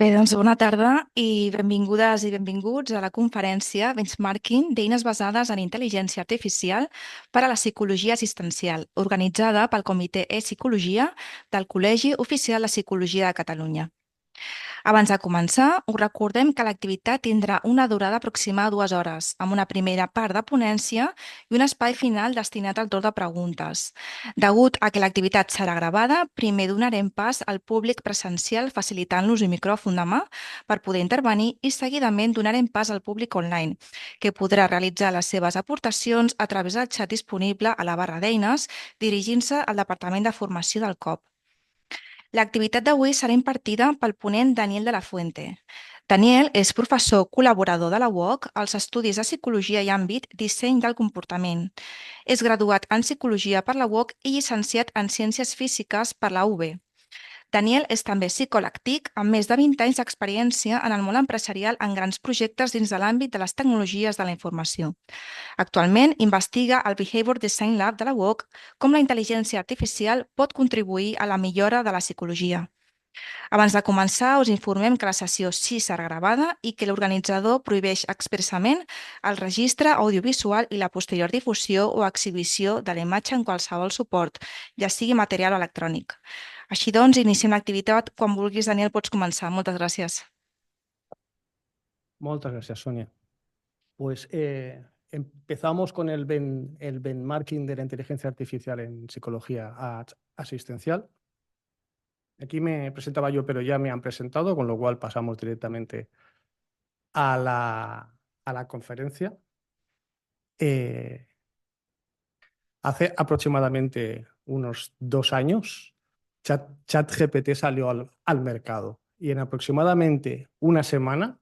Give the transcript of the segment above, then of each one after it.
Bé, doncs bona tarda i benvingudes i benvinguts a la conferència Benchmarking d'eines basades en intel·ligència artificial per a la psicologia assistencial, organitzada pel Comitè e-Psicologia del Col·legi Oficial de Psicologia de Catalunya. Abans de començar, us recordem que l'activitat tindrà una durada aproximada de 2 hores, amb una primera part de ponència i un espai final destinat al torn de preguntes. Degut a que l'activitat serà gravada, primer donarem pas al públic presencial facilitant-los un micròfon de mà per poder intervenir i seguidament donarem pas al públic online, que podrà realitzar les seves aportacions a través del xat disponible a la barra d'eines dirigint-se al Departament de Formació del COP. L'activitat d'avui serà impartida pel ponent Daniel de la Fuente. Daniel és professor col·laborador de la UOC als Estudis de Psicologia i Àmbit Disseny del Comportament. És graduat en Psicologia per la UOC i llicenciat en Ciències Físiques per la UB. Daniel és també psicòleg TIC amb més de 20 anys d'experiència en el món empresarial en grans projectes dins de l'àmbit de les tecnologies de la informació. Actualment investiga al Behavior Design Lab de la UOC com la intel·ligència artificial pot contribuir a la millora de la psicologia. Abans de començar, us informem que la sessió sí serà gravada i que l'organitzador prohibeix expressament el registre audiovisual i la posterior difusió o exhibició de la imatge en qualsevol suport, ja sigui material o electrònic. Així doncs, iniciem l'activitat. Quan vulguis, Daniel, pots començar. Moltes gràcies. Muchas gracias, Sonia. Pues empezamos con el benchmarking de la inteligencia artificial en psicología asistencial. Aquí me presentaba yo, pero ya me han presentado, con lo cual pasamos directamente a la conferencia. Hace aproximadamente unos 2 años, ChatGPT salió al mercado y en aproximadamente una semana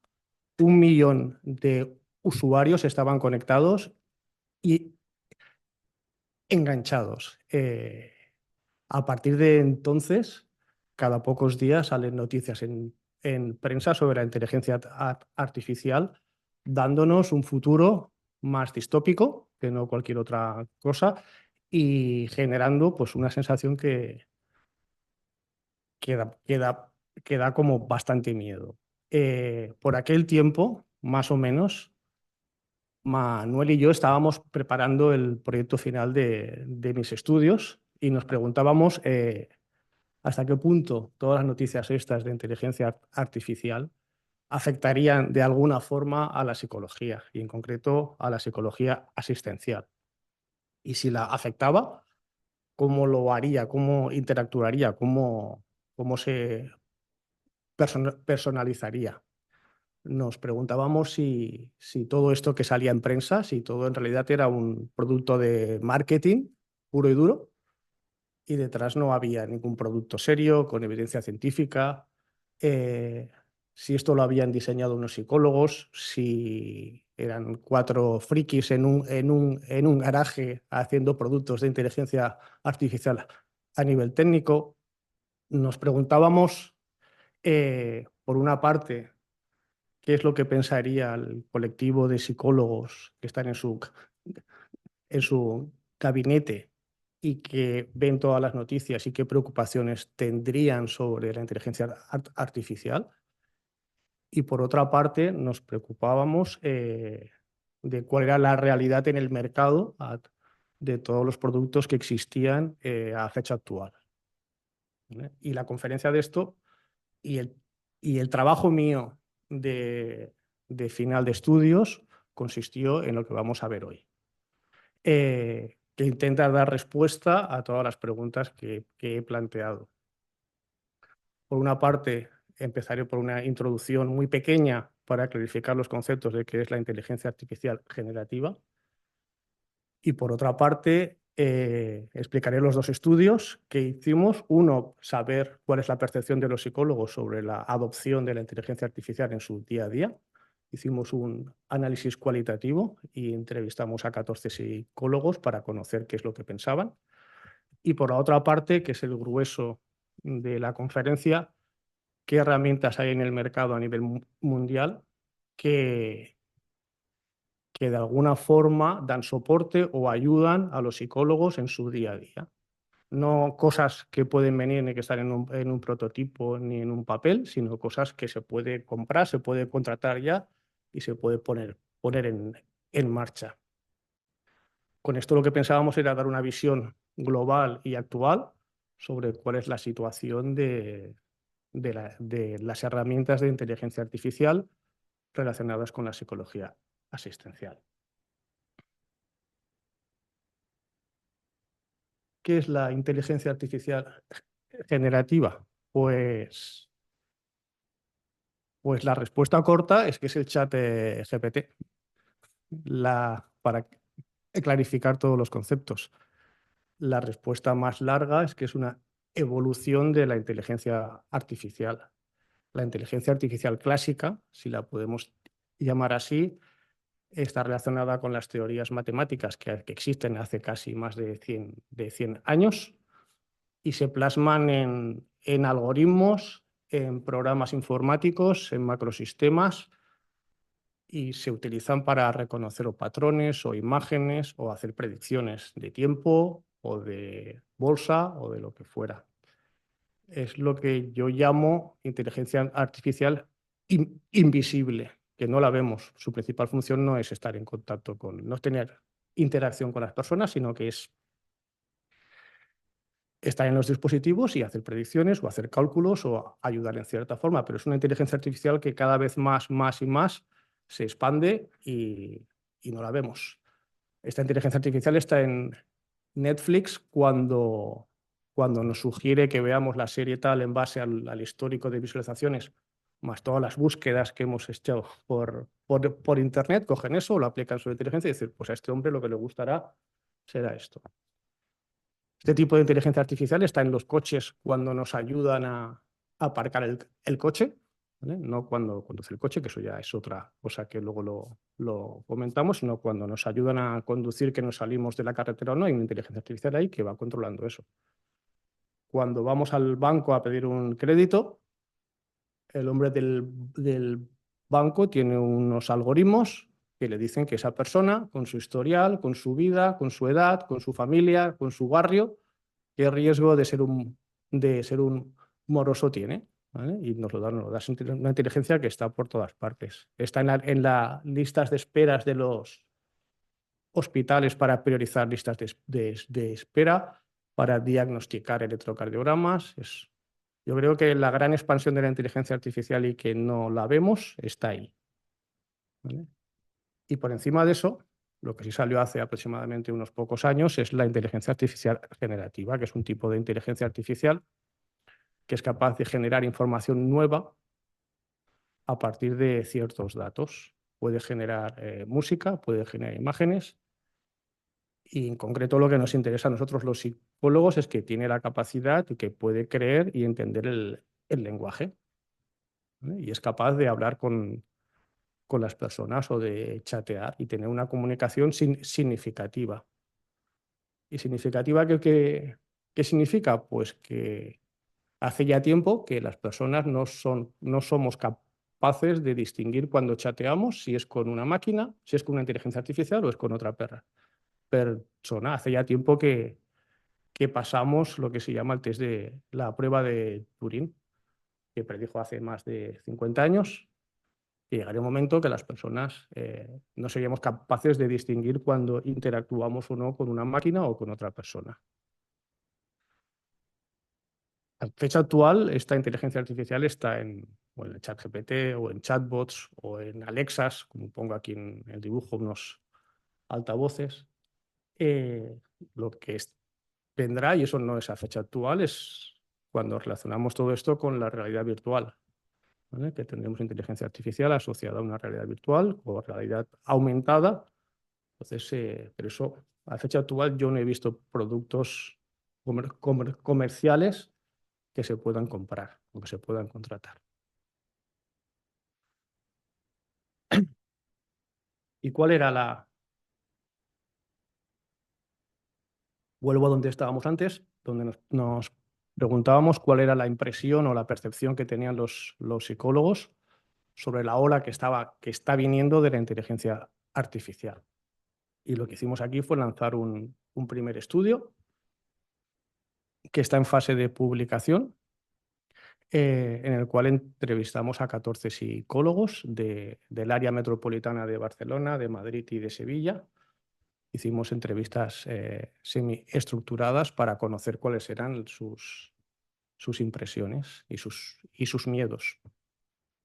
1 millón de usuarios estaban conectados y enganchados. A partir de entonces, cada pocos días salen noticias en prensa sobre la inteligencia artificial, dándonos un futuro más distópico que no cualquier otra cosa y generando pues, una sensación que da como bastante miedo. Por aquel tiempo, más o menos, Manuel y yo estábamos preparando el proyecto final de mis estudios y nos preguntábamos hasta qué punto todas las noticias estas de inteligencia artificial afectarían de alguna forma a la psicología y en concreto a la psicología asistencial. Y si la afectaba, ¿cómo lo haría? ¿Cómo interactuaría? ¿Cómo se personalizaría? Nos preguntábamos si todo esto que salía en prensa, si todo en realidad era un producto de marketing puro y duro y detrás no había ningún producto serio, con evidencia científica, si esto lo habían diseñado unos psicólogos, si eran 4 frikis en un garaje haciendo productos de inteligencia artificial a nivel técnico. Nos preguntábamos, por una parte, qué es lo que pensaría el colectivo de psicólogos que están en su gabinete y que ven todas las noticias y qué preocupaciones tendrían sobre la inteligencia artificial. Y por otra parte, nos preocupábamos de cuál era la realidad en el mercado de todos los productos que existían a fecha actual. Y la conferencia de esto y el trabajo mío de final de estudios consistió en lo que vamos a ver hoy, que intenta dar respuesta a todas las preguntas que he planteado. Por una parte, empezaré por una introducción muy pequeña para clarificar los conceptos de qué es la inteligencia artificial generativa. Y por otra parte, explicaré los 2 estudios que hicimos. Uno, saber cuál es la percepción de los psicólogos sobre la adopción de la inteligencia artificial en su día a día. Hicimos un análisis cualitativo y entrevistamos a 14 psicólogos para conocer qué es lo que pensaban. Y por la otra parte, que es el grueso de la conferencia, qué herramientas hay en el mercado a nivel mundial que de alguna forma dan soporte o ayudan a los psicólogos en su día a día. No cosas que pueden venir ni que están en un prototipo ni en un papel, sino cosas que se puede comprar, se puede contratar ya y se puede poner en marcha. Con esto lo que pensábamos era dar una visión global y actual sobre cuál es la situación de las herramientas de inteligencia artificial relacionadas con la psicología asistencial. ¿Qué es la inteligencia artificial generativa? Pues la respuesta corta es que es el chat GPT, para clarificar todos los conceptos. La respuesta más larga es que es una evolución de la inteligencia artificial. La inteligencia artificial clásica, si la podemos llamar así, está relacionada con las teorías matemáticas que existen hace casi más de 100 años y se plasman en algoritmos, en programas informáticos, en macrosistemas y se utilizan para reconocer patrones o imágenes o hacer predicciones de tiempo o de bolsa o de lo que fuera. Es lo que yo llamo inteligencia artificial invisible, que no la vemos. Su principal función no es estar en contacto no es tener interacción con las personas, sino que es estar en los dispositivos y hacer predicciones o hacer cálculos o ayudar en cierta forma, pero es una inteligencia artificial que cada vez más y más se expande y no la vemos. Esta inteligencia artificial está en Netflix cuando nos sugiere que veamos la serie tal en base al histórico de visualizaciones, más todas las búsquedas que hemos hecho por Internet, cogen eso, lo aplican sobre inteligencia y dicen, pues a este hombre lo que le gustará será esto. Este tipo de inteligencia artificial está en los coches cuando nos ayudan a aparcar el coche, ¿vale? No cuando conduce el coche, que eso ya es otra cosa que luego lo comentamos, sino cuando nos ayudan a conducir, que nos salimos de la carretera o no, hay una inteligencia artificial ahí que va controlando eso. Cuando vamos al banco a pedir un crédito, el hombre del banco tiene unos algoritmos que le dicen que esa persona, con su historial, con su vida, con su edad, con su familia, con su barrio, qué riesgo de ser un moroso tiene, ¿vale? Y nos lo da una inteligencia que está por todas partes. Está en las listas de esperas de los hospitales para priorizar listas de espera, para diagnosticar electrocardiogramas. Yo creo que la gran expansión de la inteligencia artificial y que no la vemos está ahí, ¿vale? Y por encima de eso, lo que sí salió hace aproximadamente unos pocos años es la inteligencia artificial generativa, que es un tipo de inteligencia artificial que es capaz de generar información nueva a partir de ciertos datos. Puede generar música, puede generar imágenes y en concreto lo que nos interesa a nosotros los psicólogos es que tiene la capacidad y que puede creer y entender el lenguaje, ¿vale? Y es capaz de hablar con las personas o de chatear y tener una comunicación significativa. ¿Y significativa qué significa? Pues que hace ya tiempo que las personas no somos capaces de distinguir cuando chateamos si es con una máquina, si es con una inteligencia artificial o es con otra persona. Hace ya tiempo que pasamos lo que se llama el test de la prueba de Turing, que predijo hace más de 50 años. Y llegaría un momento que las personas no seríamos capaces de distinguir cuando interactuamos o no con una máquina o con otra persona. A fecha actual, esta inteligencia artificial está o en el ChatGPT o en chatbots o en Alexas, como pongo aquí en el dibujo unos altavoces. Lo que vendrá, y eso no es a fecha actual, es cuando relacionamos todo esto con la realidad virtual, ¿vale? Que tendremos inteligencia artificial asociada a una realidad virtual o realidad aumentada. Entonces, pero eso, a fecha actual, yo no he visto productos comerciales que se puedan comprar o que se puedan contratar. ¿Y cuál era Vuelvo a donde estábamos antes, donde nos preguntábamos cuál era la impresión o la percepción que tenían los psicólogos sobre la ola que está viniendo de la inteligencia artificial. Y lo que hicimos aquí fue lanzar un primer estudio que está en fase de publicación, en el cual entrevistamos a 14 psicólogos del área metropolitana de Barcelona, de Madrid y de Sevilla. Hicimos entrevistas semi-estructuradas para conocer cuáles eran sus impresiones y sus miedos.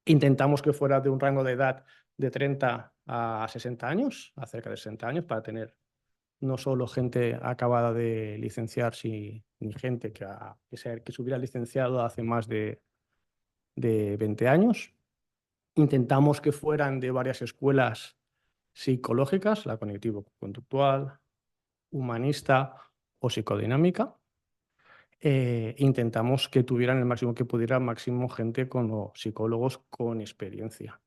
Intentamos que fuera de un rango de edad de 30 a 60 años, a cerca de 60 años, para tener no solo gente acabada de licenciar, ni gente que se hubiera licenciado hace más de 20 años. Intentamos que fueran de varias escuelas psicológicas, la cognitivo-conductual, humanista o psicodinámica. Intentamos que tuvieran el máximo que pudiera, máximo gente con psicólogos con experiencia.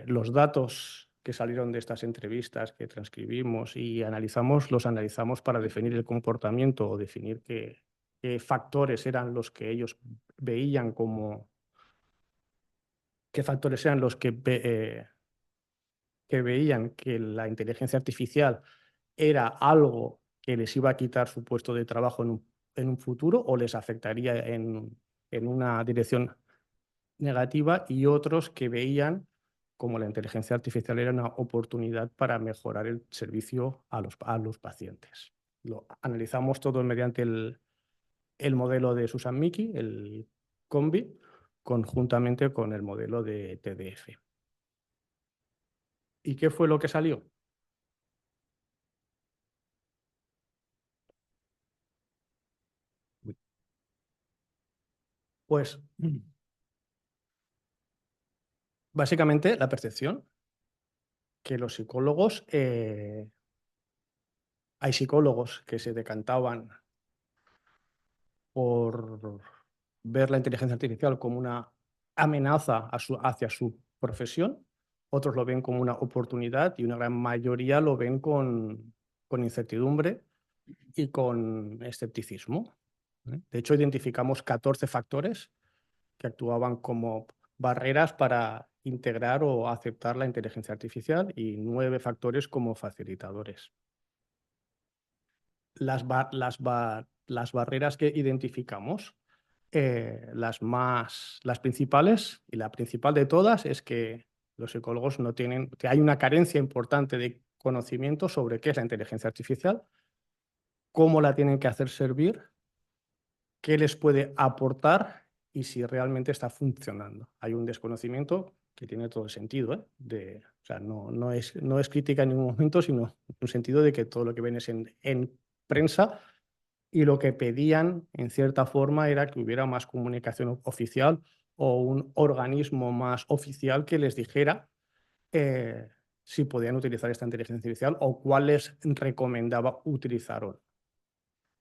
Los datos que salieron de estas entrevistas que transcribimos y analizamos, los analizamos para definir el comportamiento o definir qué factores eran los que ellos veían como... qué factores eran los que veían que la inteligencia artificial era algo que les iba a quitar su puesto de trabajo en un futuro o les afectaría en una dirección negativa, y otros que veían como la inteligencia artificial era una oportunidad para mejorar el servicio a los pacientes. Lo analizamos todo mediante el modelo de Susan Mickey, el COMBI, conjuntamente con el modelo de TDF. ¿Y qué fue lo que salió? Pues básicamente la percepción que los psicólogos, hay psicólogos que se decantaban por ver la inteligencia artificial como una amenaza hacia su profesión, otros lo ven como una oportunidad y una gran mayoría lo ven con incertidumbre y con escepticismo. De hecho, identificamos 14 factores que actuaban como barreras para integrar o aceptar la inteligencia artificial y 9 factores como facilitadores. Las barreras que identificamos, las principales, y la principal de todas, es que los psicólogos no tienen, que hay una carencia importante de conocimiento sobre qué es la inteligencia artificial, cómo la tienen que hacer servir, qué les puede aportar y si realmente está funcionando. Hay un desconocimiento que tiene todo el sentido, o sea, no es crítica en ningún momento, sino en un sentido de que todo lo que ven es en prensa, y lo que pedían, en cierta forma, era que hubiera más comunicación oficial o un organismo más oficial que les dijera si podían utilizar esta inteligencia artificial o cuál les recomendaba utilizar o no.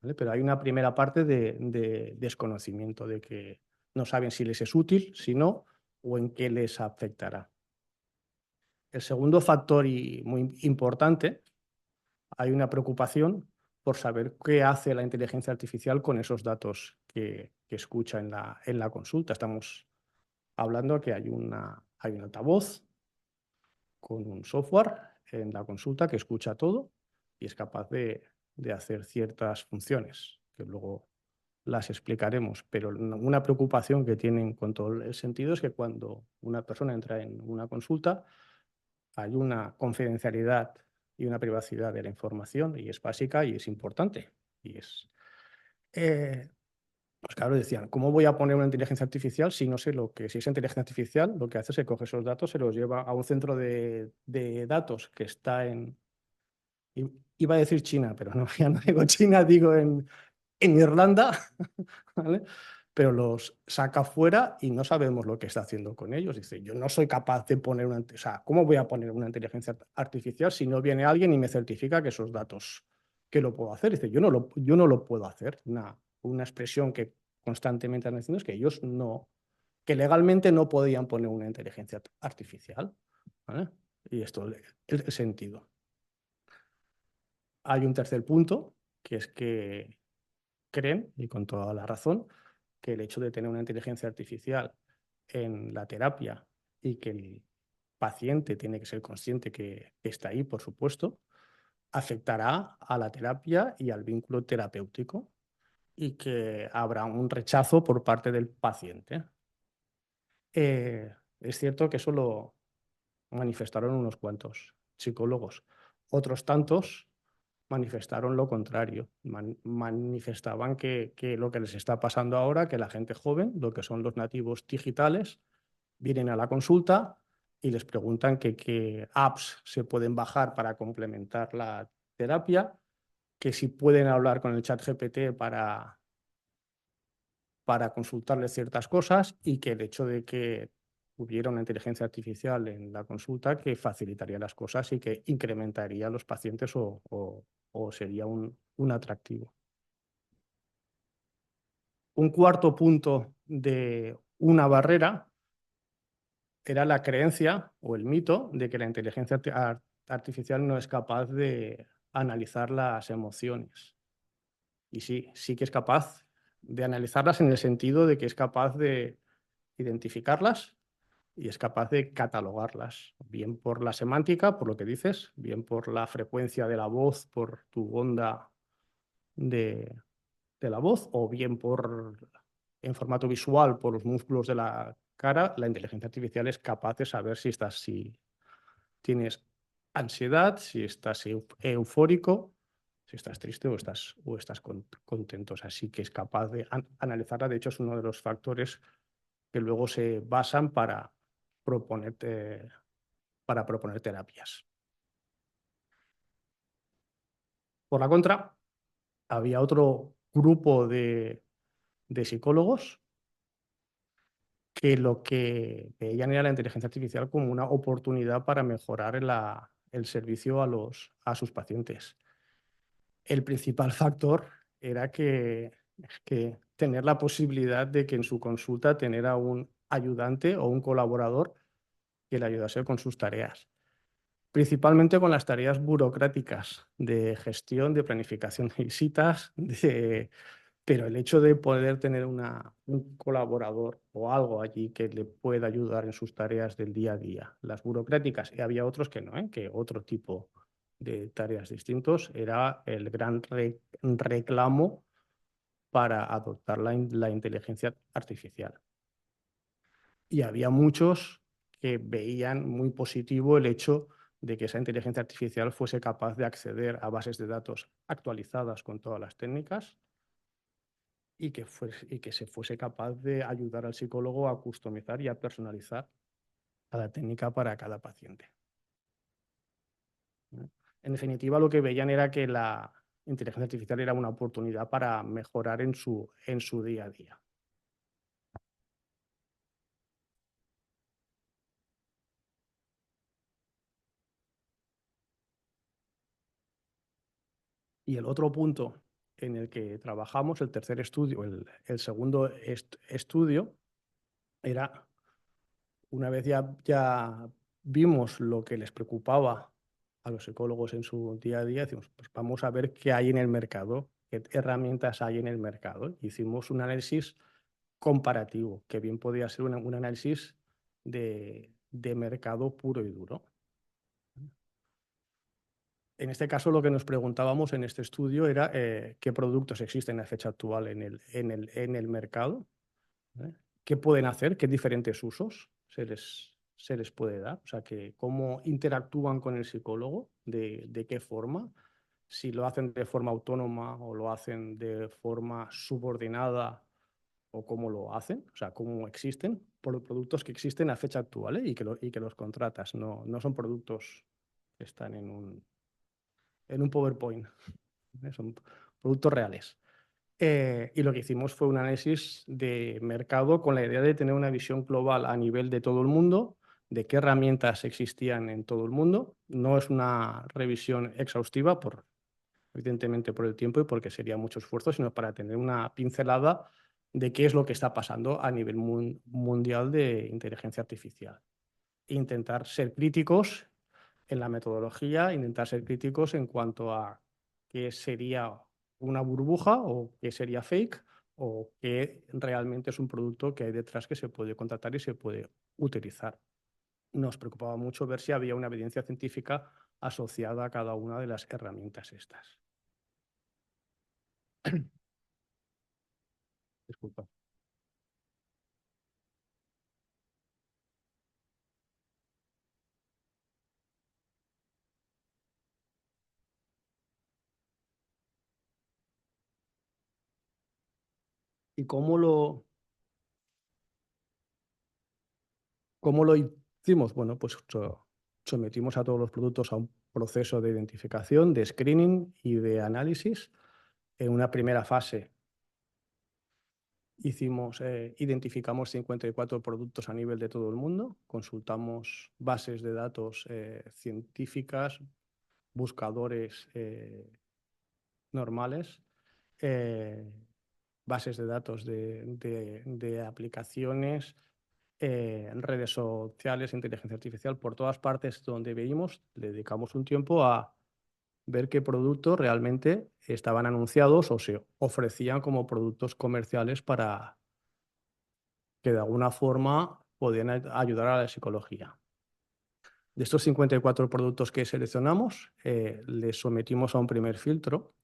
¿Vale? Pero hay una primera parte de desconocimiento, de que no saben si les es útil, si no, o en qué les afectará. El segundo factor, y muy importante, hay una preocupación por saber qué hace la inteligencia artificial con esos datos que escucha en la consulta. Estamos hablando que hay un altavoz con un software en la consulta que escucha todo y es capaz de hacer ciertas funciones, que luego las explicaremos. Pero una preocupación que tienen con todo el sentido es que cuando una persona entra en una consulta hay una confidencialidad y una privacidad de la información, y es básica y es importante. Y pues claro, decían, ¿cómo voy a poner una inteligencia artificial si no sé si es inteligencia artificial? Lo que hace es que coge esos datos, se los lleva a un centro de datos que está iba a decir China, pero no, ya no digo China, digo en Irlanda, ¿vale? Pero los saca fuera y no sabemos lo que está haciendo con ellos. Dice, yo no soy capaz de poner o sea, ¿cómo voy a poner una inteligencia artificial si no viene alguien y me certifica que esos datos, que lo puedo hacer? Dice, yo no lo puedo hacer. Una expresión que constantemente están diciendo es que ellos que legalmente no podían poner una inteligencia artificial, ¿vale? Y esto es el sentido. Hay un tercer punto, que es que creen, y con toda la razón, que el hecho de tener una inteligencia artificial en la terapia y que el paciente tiene que ser consciente que está ahí, por supuesto, afectará a la terapia y al vínculo terapéutico. y que habrá un rechazo por parte del paciente. Es cierto que eso lo manifestaron unos cuantos psicólogos. Otros tantos manifestaron lo contrario. Manifestaban que lo que les está pasando ahora, que la gente joven, lo que son los nativos digitales, vienen a la consulta y les preguntan qué apps se pueden bajar para complementar la terapia, que si pueden hablar con el chat GPT para consultarles ciertas cosas y que el hecho de que hubiera una inteligencia artificial en la consulta que facilitaría las cosas y que incrementaría a los pacientes o sería un atractivo. Un cuarto punto de una barrera era la creencia o el mito de que la inteligencia artificial no es capaz de analizar las emociones. Y sí que es capaz de analizarlas en el sentido de que es capaz de identificarlas y es capaz de catalogarlas, bien por la semántica, por lo que dices, bien por la frecuencia de la voz, por tu onda de la voz, o bien en formato visual, por los músculos de la cara. La inteligencia artificial es capaz de saber si tienes ansiedad, si estás eufórico, si estás triste o estás contento. Así que es capaz de analizarla. De hecho, es uno de los factores que luego se basan para proponer terapias. Por la contra, había otro grupo de psicólogos que lo que veían era la inteligencia artificial como una oportunidad para mejorar el servicio a sus pacientes. El principal factor era que tener la posibilidad de que en su consulta tener a un ayudante o un colaborador que le ayudase con sus tareas, principalmente con las tareas burocráticas de gestión, de planificación de visitas, pero el hecho de poder tener un colaborador o algo allí que le pueda ayudar en sus tareas del día a día, las burocráticas, y había otros que no, que otro tipo de tareas distintos, era el gran reclamo para adoptar la inteligencia artificial. Y había muchos que veían muy positivo el hecho de que esa inteligencia artificial fuese capaz de acceder a bases de datos actualizadas con todas las técnicas y que se fuese capaz de ayudar al psicólogo a customizar y a personalizar cada técnica para cada paciente. En definitiva, lo que veían era que la inteligencia artificial era una oportunidad para mejorar en su día a día. Y el otro punto en el que trabajamos, el tercer estudio, el segundo estudio, era, una vez ya vimos lo que les preocupaba a los psicólogos en su día a día, decimos, pues vamos a ver qué hay en el mercado, qué herramientas hay en el mercado. Hicimos un análisis comparativo, que bien podía ser un análisis de mercado puro y duro. En este caso, lo que nos preguntábamos en este estudio era qué productos existen a fecha actual en el mercado, ¿eh? ¿Qué pueden hacer? ¿Qué diferentes usos se les puede dar? O sea, cómo interactúan con el psicólogo, de qué forma, si lo hacen de forma autónoma o lo hacen de forma subordinada o cómo lo hacen, o sea, cómo existen, por los productos que existen a fecha actual, y que los contratas. No son productos que están en un PowerPoint, son productos reales. Y lo que hicimos fue un análisis de mercado con la idea de tener una visión global a nivel de todo el mundo, de qué herramientas existían en todo el mundo. No es una revisión exhaustiva, evidentemente por el tiempo y porque sería mucho esfuerzo, sino para tener una pincelada de qué es lo que está pasando a nivel mundial de inteligencia artificial. Intentar ser críticos en la metodología, intentar ser críticos en cuanto a qué sería una burbuja o qué sería fake o qué realmente es un producto que hay detrás que se puede contratar y se puede utilizar. Nos preocupaba mucho ver si había una evidencia científica asociada a cada una de las herramientas estas. Disculpa. ¿Y cómo lo hicimos? Bueno, pues sometimos a todos los productos a un proceso de identificación, de screening y de análisis. En una primera fase identificamos 54 productos a nivel de todo el mundo, consultamos bases de datos científicas, buscadores normales, bases de datos de aplicaciones, redes sociales, inteligencia artificial, por todas partes donde veíamos, le dedicamos un tiempo a ver qué productos realmente estaban anunciados o se ofrecían como productos comerciales para que de alguna forma podían ayudar a la psicología. De estos 54 productos que seleccionamos, les sometimos a un primer filtro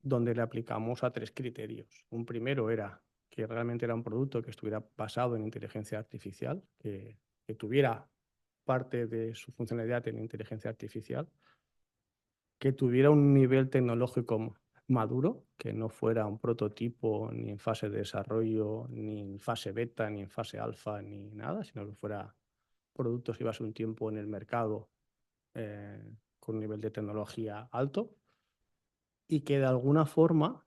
donde le aplicamos a 3 criterios. Un primero era que realmente era un producto que estuviera basado en inteligencia artificial, que tuviera parte de su funcionalidad en inteligencia artificial, que tuviera un nivel tecnológico maduro, que no fuera un prototipo ni en fase de desarrollo, ni en fase beta, ni en fase alfa, ni nada, sino que fuera productos que llevase un tiempo en el mercado con un nivel de tecnología alto y que de alguna forma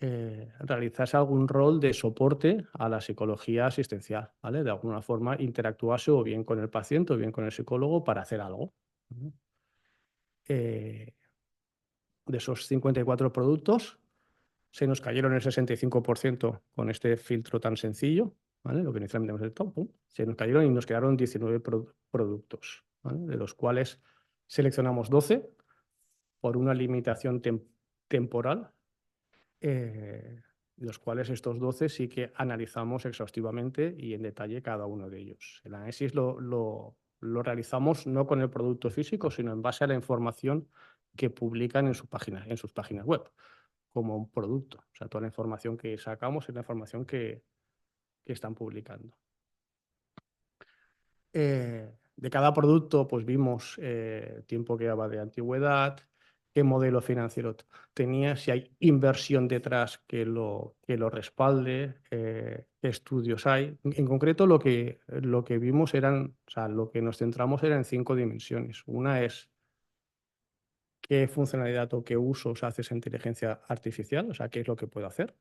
realizase algún rol de soporte a la psicología asistencial, ¿vale? De alguna forma interactuase o bien con el paciente o bien con el psicólogo para hacer algo. De esos 54 productos, se nos cayeron el 65% con este filtro tan sencillo, ¿vale? Lo que inicialmente hemos hecho, pum, se nos cayeron y nos quedaron 19 productos, ¿vale? De los cuales seleccionamos 12 por una limitación temporal, los cuales estos 12 sí que analizamos exhaustivamente y en detalle cada uno de ellos. El análisis lo realizamos no con el producto físico, sino en base a la información que publican en sus páginas web, como un producto. O sea, toda la información que sacamos es la información que están publicando. De cada producto, pues vimos tiempo que daba de antigüedad, qué modelo financiero tenía, si hay inversión detrás que lo respalde, qué estudios hay. En concreto, lo que vimos lo que nos centramos era en 5 dimensiones. Una es qué funcionalidad o qué usos hace esa inteligencia artificial, o sea, qué es lo que puede hacer.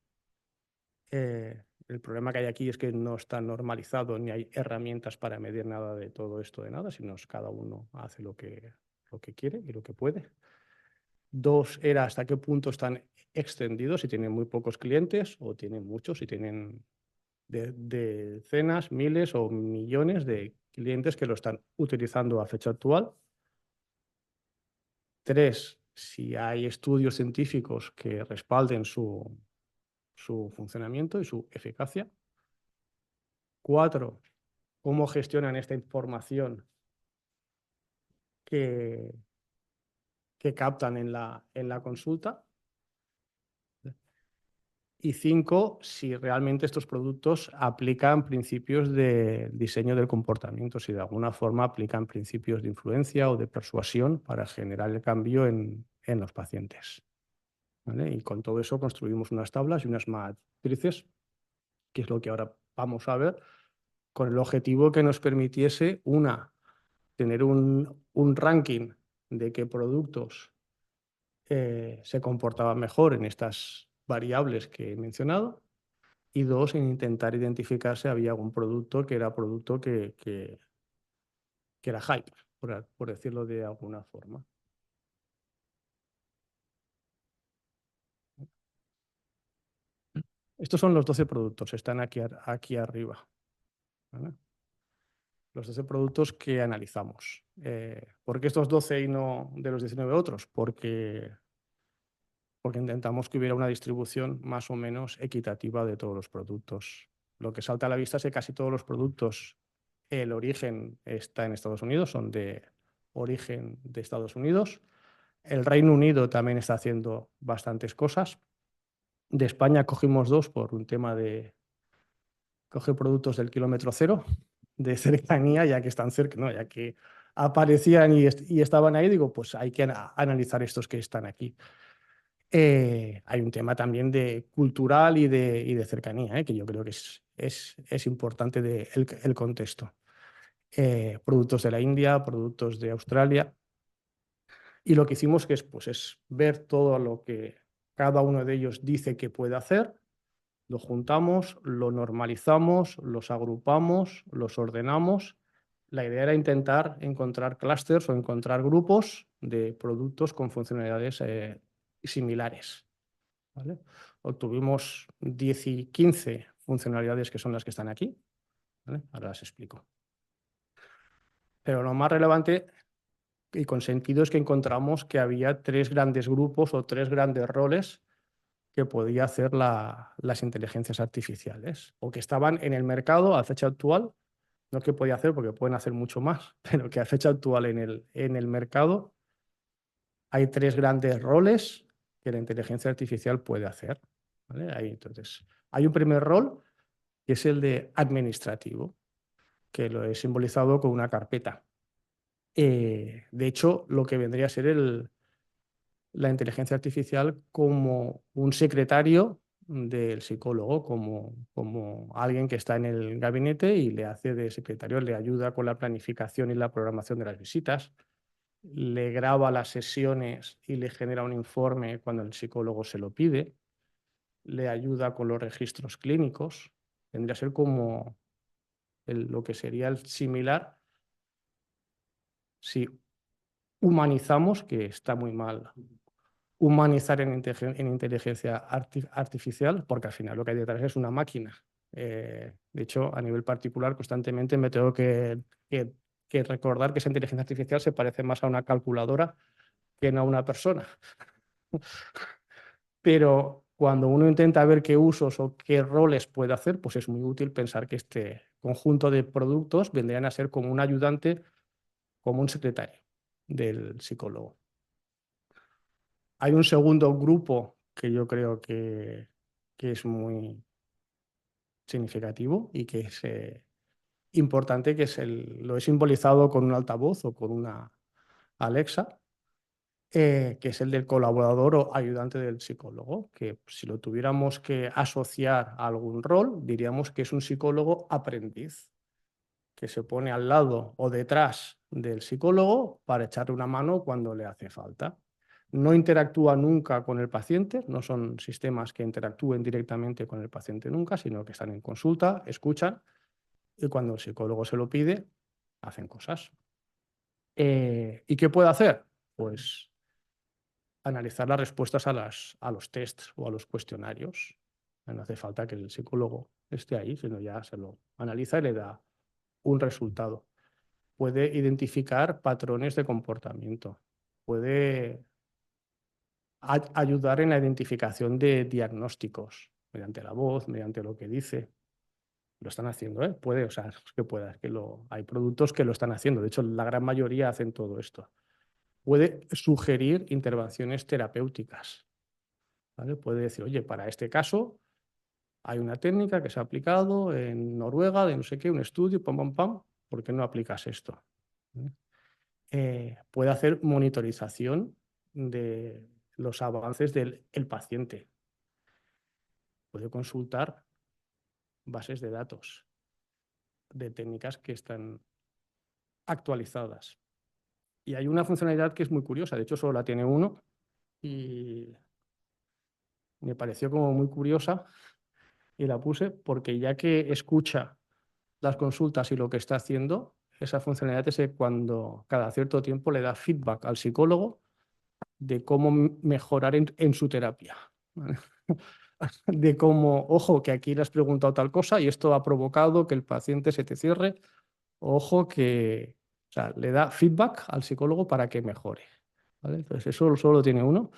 El problema que hay aquí es que no está normalizado ni hay herramientas para medir nada de todo esto de nada, sino cada uno hace lo que quiere y lo que puede. 2 era hasta qué punto están extendidos, si tienen muy pocos clientes o tienen muchos, si tienen decenas, miles o millones de clientes que lo están utilizando a fecha actual. 3, si hay estudios científicos que respalden su funcionamiento y su eficacia. 4, cómo gestionan esta información que captan en la consulta. Y 5, si realmente estos productos aplican principios de diseño del comportamiento, si de alguna forma aplican principios de influencia o de persuasión para generar el cambio en los pacientes. ¿Vale? Y con todo eso construimos unas tablas y unas matrices, que es lo que ahora vamos a ver, con el objetivo que nos permitiese, tener un ranking de qué productos se comportaban mejor en estas variables que he mencionado, y 2, en intentar identificar si había algún producto que era producto que era hype, por decirlo de alguna forma. Estos son los 12 productos, están aquí arriba, ¿vale? Los 12 productos que analizamos. ¿Por qué estos 12 y no de los 19 otros? Porque intentamos que hubiera una distribución más o menos equitativa de todos los productos. Lo que salta a la vista es que casi todos los productos, el origen está en Estados Unidos, son de origen de Estados Unidos. El Reino Unido también está haciendo bastantes cosas. De España cogimos 2 por un tema de coger productos del kilómetro cero, de cercanía, ya que están cerca, ¿no? Ya que aparecían y estaban ahí, digo, pues hay que analizar estos que están aquí. Hay un tema también de cultural y de cercanía, que yo creo que es importante el contexto. Productos de la India, productos de Australia. Y lo que hicimos pues, es ver todo lo que cada uno de ellos dice que puede hacer, lo juntamos, lo normalizamos, los agrupamos, los ordenamos. La idea era intentar encontrar clústeres o encontrar grupos de productos con funcionalidades similares. ¿Vale? Obtuvimos 10 y 15 funcionalidades que son las que están aquí. ¿Vale? Ahora las explico. Pero lo más relevante y con sentido es que encontramos que había 3 grandes grupos o 3 grandes roles que podía hacer las inteligencias artificiales o que estaban en el mercado a fecha actual, no que podía hacer porque pueden hacer mucho más, pero que a fecha actual en el mercado hay 3 grandes roles que la inteligencia artificial puede hacer. ¿Vale? Entonces, hay un primer rol que es el de administrativo, que lo he simbolizado con una carpeta. De hecho, lo que vendría a ser la inteligencia artificial como un secretario del psicólogo, como alguien que está en el gabinete y le hace de secretario, le ayuda con la planificación y la programación de las visitas, le graba las sesiones y le genera un informe cuando el psicólogo se lo pide, le ayuda con los registros clínicos. Tendría que ser como lo que sería el similar si humanizamos, que está muy mal humanizar en inteligencia artificial, porque al final lo que hay detrás es una máquina. De hecho, a nivel particular, constantemente me tengo que recordar que esa inteligencia artificial se parece más a una calculadora que no a una persona. Pero cuando uno intenta ver qué usos o qué roles puede hacer, pues es muy útil pensar que este conjunto de productos vendrían a ser como un ayudante, como un secretario del psicólogo. Hay un segundo grupo que yo creo que es muy significativo y que es importante, que lo he simbolizado con un altavoz o con una Alexa, que es el del colaborador o ayudante del psicólogo, que si lo tuviéramos que asociar a algún rol, diríamos que es un psicólogo aprendiz, que se pone al lado o detrás del psicólogo para echarle una mano cuando le hace falta. No interactúa nunca con el paciente, no son sistemas que interactúen directamente con el paciente nunca, sino que están en consulta, escuchan y cuando el psicólogo se lo pide, hacen cosas. ¿Y qué puede hacer? Pues analizar las respuestas a los tests o a los cuestionarios. No hace falta que el psicólogo esté ahí, sino ya se lo analiza y le da un resultado. Puede identificar patrones de comportamiento, puede ayudar en la identificación de diagnósticos mediante la voz, mediante lo que dice. Lo están haciendo, ¿eh? Puede, o sea, que pueda, hay productos que lo están haciendo. De hecho, la gran mayoría hacen todo esto. Puede sugerir intervenciones terapéuticas. ¿Vale? Puede decir, oye, para este caso hay una técnica que se ha aplicado en Noruega, de no sé qué, un estudio, pam, pam, pam, ¿por qué no aplicas esto? Puede hacer monitorización de los avances del paciente. Puede consultar bases de datos de técnicas que están actualizadas. Y hay una funcionalidad que es muy curiosa, de hecho solo la tiene uno y me pareció como muy curiosa y la puse porque ya que escucha las consultas y lo que está haciendo, esa funcionalidad es cuando cada cierto tiempo le da feedback al psicólogo de cómo mejorar en su terapia. ¿Vale? De cómo, ojo, que aquí le has preguntado tal cosa y esto ha provocado que el paciente se te cierre, ojo, que o sea, le da feedback al psicólogo para que mejore. ¿Vale? Entonces, eso solo tiene uno,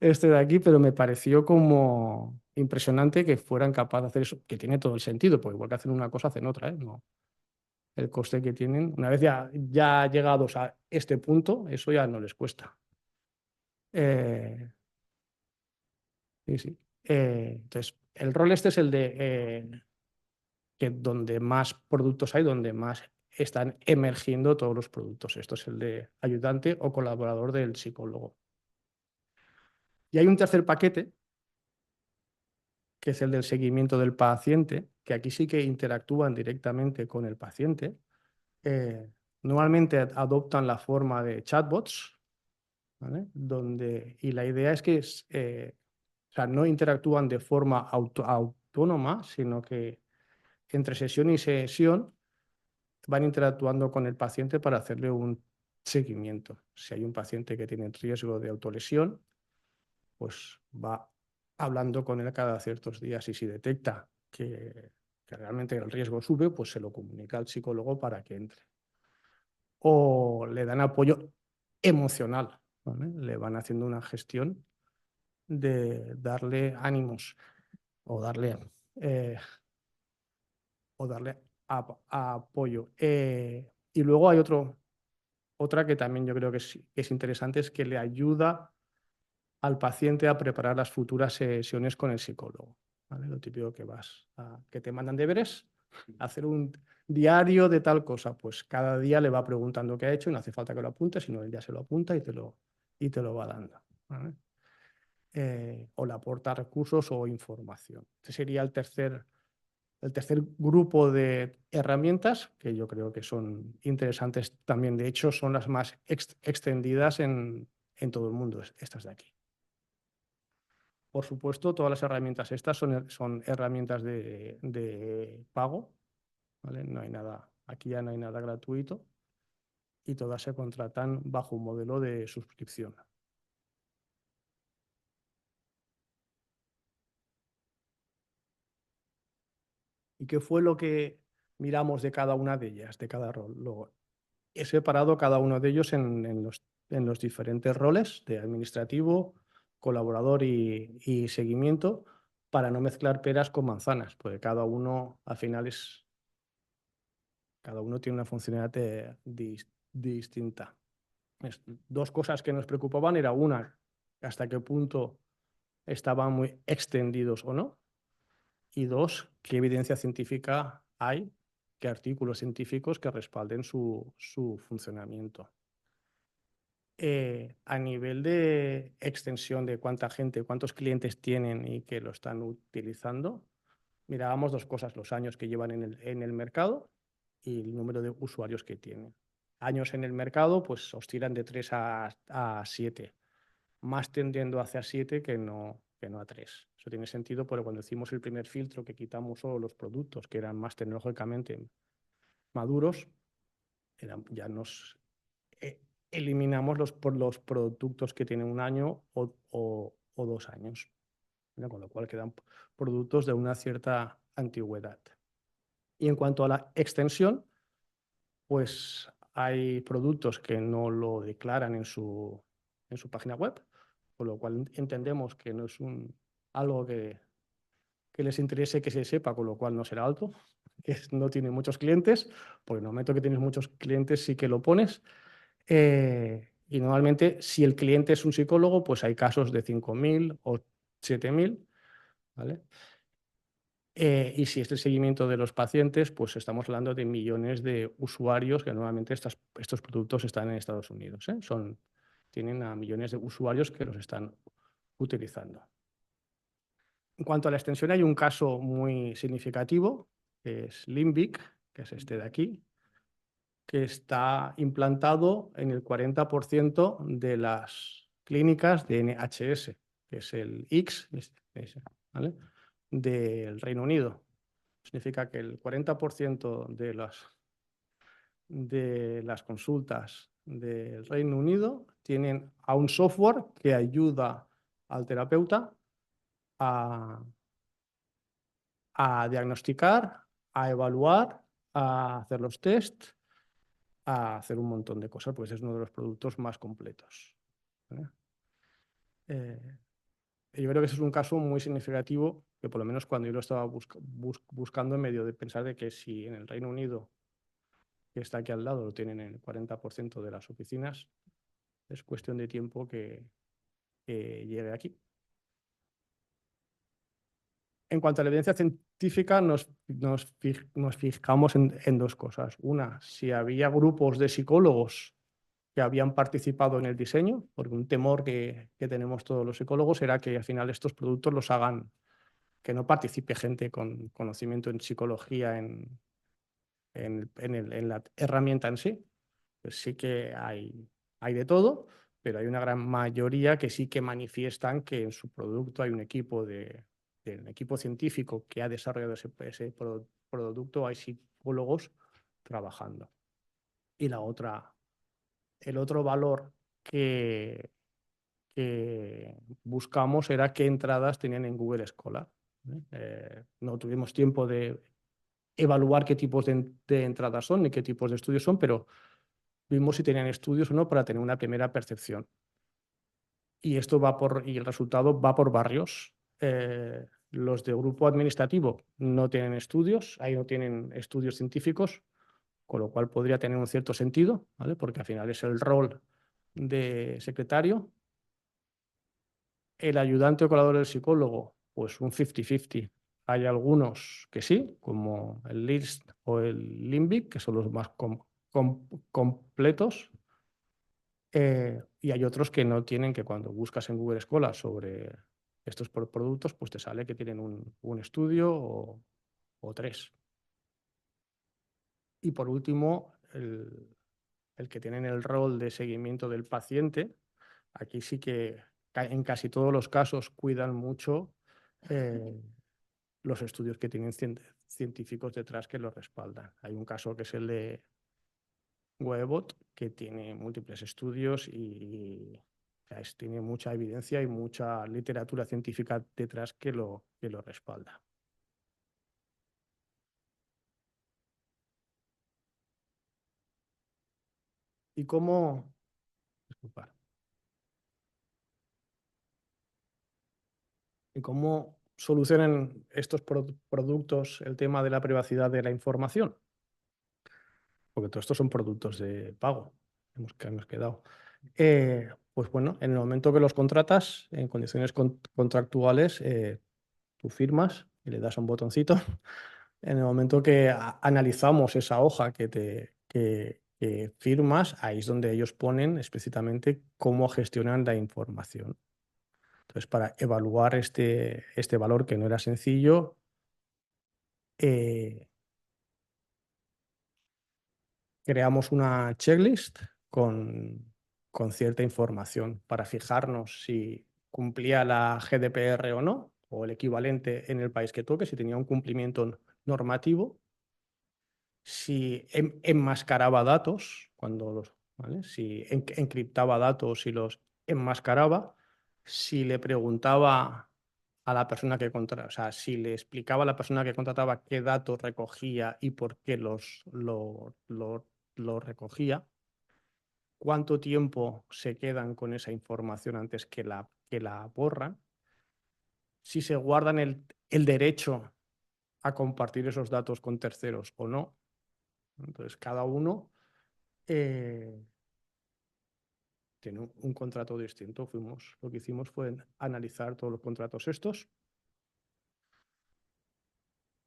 este de aquí, pero me pareció como impresionante que fueran capaces de hacer eso, que tiene todo el sentido, porque igual que hacen una cosa, hacen otra, ¿eh? No, el coste que tienen, una vez ya llegados a este punto, eso ya no les cuesta. Eh, Sí, sí. Entonces, el rol este es el de que donde más productos hay, donde más están emergiendo todos los productos. Esto es el de ayudante o colaborador del psicólogo. Y hay un tercer paquete, que es el del seguimiento del paciente, que aquí sí que interactúan directamente con el paciente. Eh, Normalmente adoptan la forma de chatbots, ¿vale? Y la idea es que o sea, no interactúan de forma autónoma, sino que entre sesión y sesión van interactuando con el paciente para hacerle un seguimiento. Si hay un paciente que tiene riesgo de autolesión, pues va hablando con él cada ciertos días y si detecta que realmente el riesgo sube, pues se lo comunica al psicólogo para que entre. O le dan apoyo emocional, ¿vale? Le van haciendo una gestión de darle ánimos o eh, darle apoyo. Y luego hay otra que también yo creo que es interesante, es que le ayuda al paciente a preparar las futuras sesiones con el psicólogo. ¿Vale? Lo típico que te mandan deberes, hacer un diario de tal cosa, pues cada día le va preguntando qué ha hecho y no hace falta que lo apunte, sino él ya se lo apunta y te lo va dando. ¿Vale? O le aporta recursos o información. Este sería el tercer grupo de herramientas que yo creo que son interesantes también. De hecho, son las más extendidas en todo el mundo, estas de aquí. Por supuesto, todas las herramientas estas son herramientas de pago, ¿vale? No hay nada, aquí ya no hay nada gratuito y todas se contratan bajo un modelo de suscripción. ¿Y qué fue lo que miramos de cada una de ellas, de cada rol? Luego, he separado cada uno de ellos en los diferentes roles de administrativo, colaborador y seguimiento para no mezclar peras con manzanas, porque cada uno al final cada uno tiene una funcionalidad distinta. Dos cosas que nos preocupaban era una, hasta qué punto estaban muy extendidos o no, y dos, qué evidencia científica hay, qué artículos científicos que respalden su funcionamiento. A nivel de extensión de cuánta gente, cuántos clientes tienen y que lo están utilizando, mirábamos dos cosas, los años que llevan en el mercado y el número de usuarios que tienen. Años en el mercado, pues oscilan de 3 a 7, más tendiendo hacia 7 que no a 3. Eso tiene sentido porque cuando hicimos el primer filtro, que quitamos solo los productos que eran más tecnológicamente maduros, ya nos eliminamos por los productos que tienen un año o 2 años, ¿no? Con lo cual quedan productos de una cierta antigüedad. Y en cuanto a la extensión, pues hay productos que no lo declaran en su página web, con lo cual entendemos que no es algo que les interese que se sepa, con lo cual no será alto, que no tiene muchos clientes, porque en el momento que tienes muchos clientes sí que lo pones. Y normalmente, si el cliente es un psicólogo, pues hay casos de 5.000 o 7.000, ¿vale? Y si es el seguimiento de los pacientes, pues estamos hablando de millones de usuarios, que normalmente estos productos están en Estados Unidos, ¿eh? Tienen a millones de usuarios que los están utilizando. En cuanto a la extensión, hay un caso muy significativo, que es Limbic, que es este de aquí, que está implantado en el 40% de las clínicas de NHS, que es el X, ¿vale? Del Reino Unido. Significa que el 40% de las consultas del Reino Unido tienen a un software que ayuda al terapeuta a, a diagnosticar, a evaluar, a hacer los test, a hacer un montón de cosas, pues es uno de los productos más completos, ¿vale? Yo creo que ese es un caso muy significativo, que por lo menos cuando yo lo estaba buscando en medio de pensar de que si en el Reino Unido, que está aquí al lado, lo tienen en el 40% de las oficinas, es cuestión de tiempo que llegue aquí. En cuanto a la evidencia científica, nos fijamos en dos cosas. Una, si había grupos de psicólogos que habían participado en el diseño, porque un temor que tenemos todos los psicólogos era que al final estos productos los hagan, que no participe gente con conocimiento en psicología en la herramienta en sí. Pues sí que hay de todo, pero hay una gran mayoría que sí que manifiestan que en su producto hay un equipo científico que ha desarrollado ese producto, hay psicólogos trabajando. Y el otro valor que buscamos era qué entradas tenían en Google Scholar. No tuvimos tiempo de evaluar qué tipos de entradas son ni qué tipos de estudios son, pero vimos si tenían estudios o no para tener una primera percepción. Y y el resultado va por barrios. Los de grupo administrativo no tienen estudios, ahí no tienen estudios científicos, con lo cual podría tener un cierto sentido, ¿vale? Porque al final es el rol de secretario. El ayudante o colaborador del psicólogo, pues un 50-50. Hay algunos que sí, como el LIST o el LIMBIC, que son los más completos. Y hay otros que no tienen, que cuando buscas en Google Scholar sobre estos productos, pues te sale que tienen un estudio o tres. Y por último, el que tienen el rol de seguimiento del paciente, aquí sí que en casi todos los casos cuidan mucho los estudios que tienen científicos detrás que los respaldan. Hay un caso que es el de Webot, que tiene múltiples estudios y tiene mucha evidencia y mucha literatura científica detrás que lo respalda. ¿Y cómo, disculpad, y cómo solucionan estos productos el tema de la privacidad de la información? Porque todos estos son productos de pago, hemos quedado. Pues bueno, en el momento que los contratas, en condiciones contractuales, tú firmas y le das a un botoncito. En el momento que analizamos esa hoja que firmas, ahí es donde ellos ponen explícitamente cómo gestionan la información. Entonces, para evaluar este valor que no era sencillo, creamos una checklist con cierta información para fijarnos si cumplía la GDPR o no, o el equivalente en el país que toque, si tenía un cumplimiento normativo, si enmascaraba datos, ¿vale? Si encriptaba datos y los enmascaraba, si le preguntaba a la persona que contrataba, o sea, si le explicaba a la persona que contrataba qué datos recogía y por qué los recogía, cuánto tiempo se quedan con esa información antes que la borran, si se guardan el derecho a compartir esos datos con terceros o no. Entonces, cada uno tiene un contrato distinto. Lo que hicimos fue analizar todos los contratos estos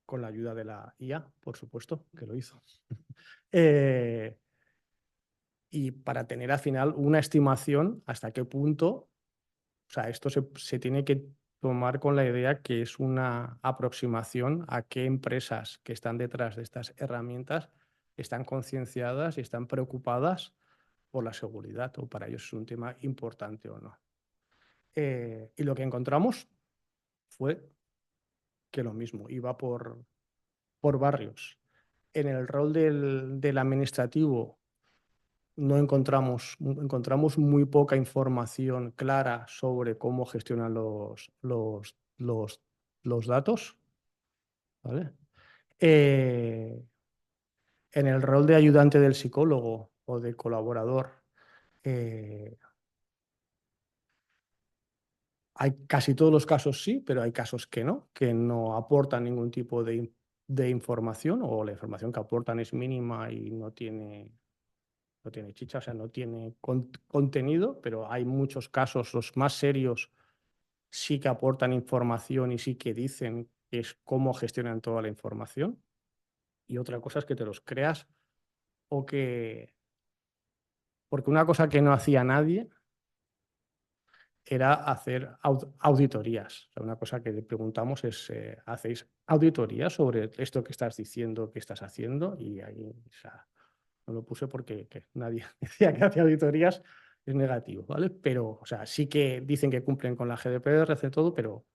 con la ayuda de la IA, por supuesto, que lo hizo. Y para tener al final una estimación hasta qué punto, o sea, esto se tiene que tomar con la idea que es una aproximación a qué empresas que están detrás de estas herramientas están concienciadas y están preocupadas por la seguridad, o para ellos es un tema importante o no. Y lo que encontramos fue que lo mismo, iba por barrios. En el rol del administrativo no encontramos muy poca información clara sobre cómo gestionan los datos. ¿Vale? En el rol de ayudante del psicólogo o de colaborador, hay casi todos los casos sí, pero hay casos que no aportan ningún tipo de información, o la información que aportan es mínima y no tiene chicha, o sea, no tiene contenido, pero hay muchos casos, los más serios, sí que aportan información y sí que dicen es cómo gestionan toda la información, y otra cosa es que te los creas o que... Porque una cosa que no hacía nadie era hacer auditorías. O sea, una cosa que le preguntamos es, ¿hacéis auditorías sobre esto que estás diciendo, que estás haciendo? Y ahí, o sea, no lo puse porque nadie decía que hacía auditorías, es negativo, ¿vale? Pero, o sea, sí que dicen que cumplen con la GDPR, hace todo, pero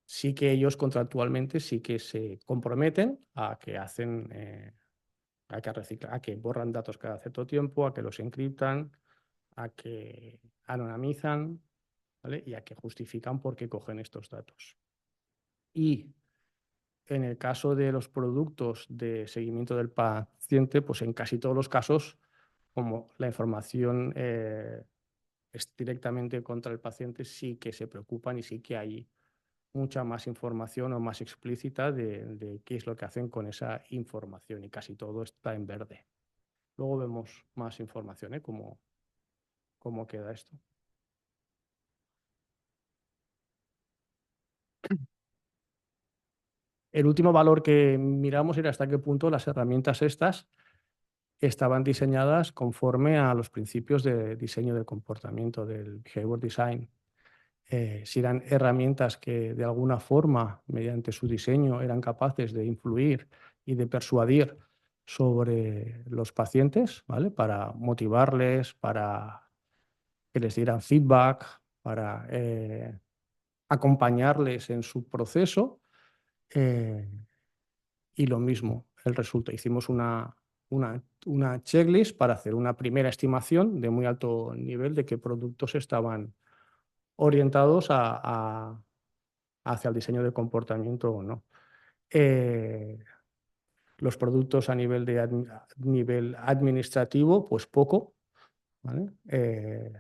sí que ellos contractualmente sí que se comprometen a que hacen, a que a que borran datos cada cierto tiempo, a que los encriptan, a que anonimizan, ¿vale? Y a que justifican por qué cogen estos datos. Y en el caso de los productos de seguimiento del paciente, pues en casi todos los casos, como la información es directamente contra el paciente, sí que se preocupan y sí que hay mucha más información o más explícita de qué es lo que hacen con esa información, y casi todo está en verde. Luego vemos más información, ¿eh? Cómo queda esto. El último valor que miramos era hasta qué punto las herramientas estas estaban diseñadas conforme a los principios de diseño del comportamiento, del behavior design. Si eran herramientas que de alguna forma, mediante su diseño, eran capaces de influir y de persuadir sobre los pacientes, ¿vale? Para motivarles, para que les dieran feedback, para acompañarles en su proceso. Y lo mismo, el resultado. Hicimos una checklist para hacer una primera estimación de muy alto nivel de qué productos estaban orientados hacia el diseño de comportamiento o no. Los productos a nivel, nivel administrativo, pues poco, ¿vale?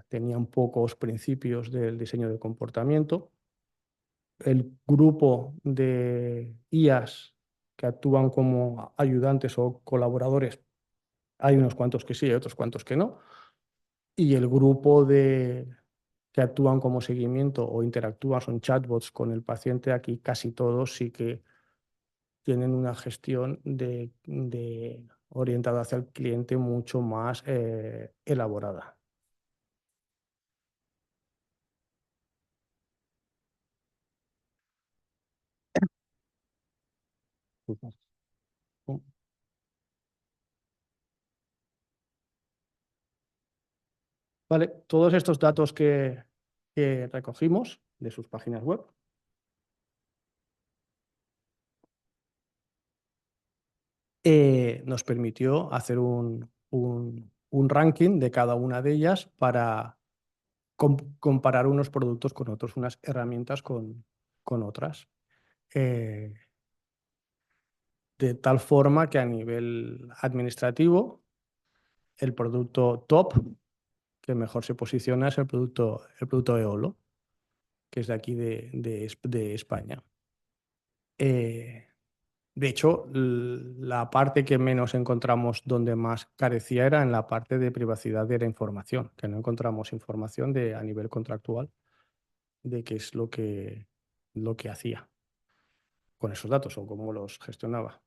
Tenían pocos principios del diseño de comportamiento. El grupo de IAs que actúan como ayudantes o colaboradores, hay unos cuantos que sí, hay otros cuantos que no. Y el grupo que actúan como seguimiento o interactúan, son chatbots con el paciente, aquí casi todos sí que tienen una gestión orientada hacia el cliente mucho más elaborada. Vale, todos estos datos que recogimos de sus páginas web nos permitió hacer un ranking de cada una de ellas para comparar unos productos con otros, unas herramientas con otras. De tal forma que a nivel administrativo, el producto top que mejor se posiciona es el producto Eolo, que es de aquí de España. De hecho, la parte que menos encontramos donde más carecía era en la parte de privacidad de la información, que no encontramos información a nivel contractual de qué es lo que hacía con esos datos o cómo los gestionaba.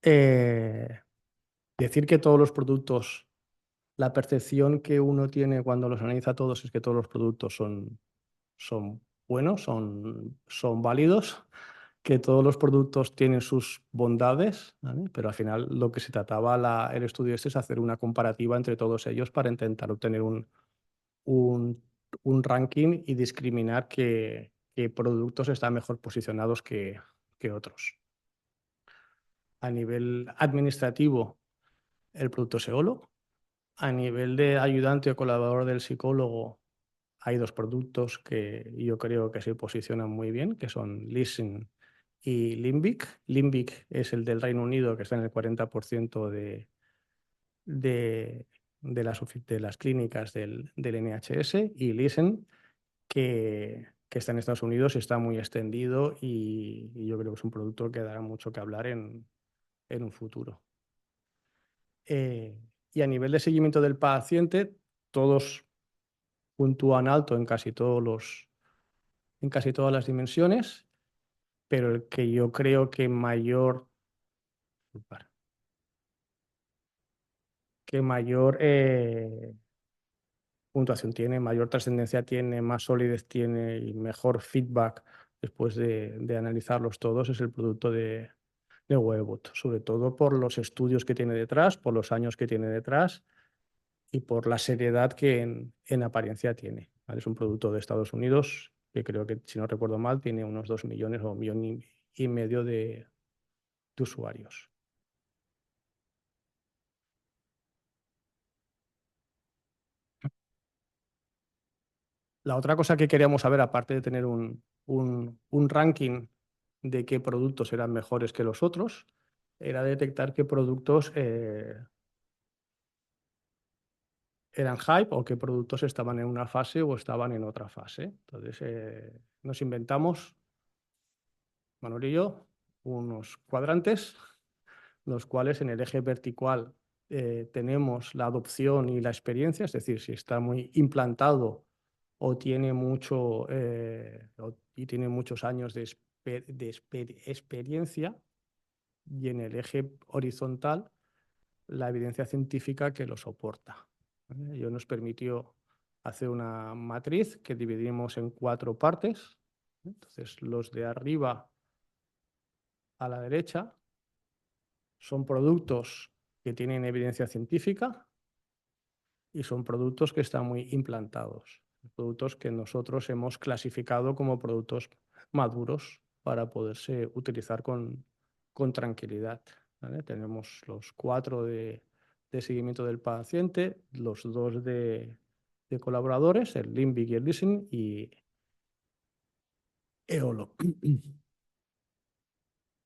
Decir que todos los productos, la percepción que uno tiene cuando los analiza todos es que todos los productos son buenos, son válidos, que todos los productos tienen sus bondades, ¿vale? Pero al final lo que se trataba el estudio este es hacer una comparativa entre todos ellos para intentar obtener un ranking y discriminar qué productos están mejor posicionados que otros. A nivel administrativo, el producto Seolo. A nivel de ayudante o colaborador del psicólogo, hay dos productos que yo creo que se posicionan muy bien, que son Listen y Limbic. Limbic es el del Reino Unido, que está en el 40% de las clínicas del NHS, y Listen, que está en Estados Unidos, está muy extendido y yo creo que es un producto que dará mucho que hablar en un futuro. Y a nivel de seguimiento del paciente, todos puntúan alto en casi todas las dimensiones, pero el que yo creo que mayor puntuación tiene, mayor trascendencia tiene, más solidez tiene y mejor feedback después de analizarlos todos es el producto de Webot, sobre todo por los estudios que tiene detrás, por los años que tiene detrás y por la seriedad que en apariencia tiene. ¿Vale? Es un producto de Estados Unidos que creo que, si no recuerdo mal, tiene unos 2 millones o 1,5 millones de usuarios. La otra cosa que queríamos saber, aparte de tener un ranking de qué productos eran mejores que los otros, era detectar qué productos eran hype o qué productos estaban en una fase o estaban en otra fase. Entonces, nos inventamos, Manuel y yo, unos cuadrantes, los cuales en el eje vertical tenemos la adopción y la experiencia, es decir, si está muy implantado o tiene y tiene muchos años de experiencia, y en el eje horizontal la evidencia científica que lo soporta. ¿Vale? Ello nos permitió hacer una matriz que dividimos en 4 partes. Entonces, los de arriba a la derecha son productos que tienen evidencia científica y son productos que están muy implantados, productos que nosotros hemos clasificado como productos maduros para poderse utilizar con tranquilidad. ¿Vale? Tenemos los 4 de seguimiento del paciente, los 2 de colaboradores, el Limbic y el Listening, y EOLO.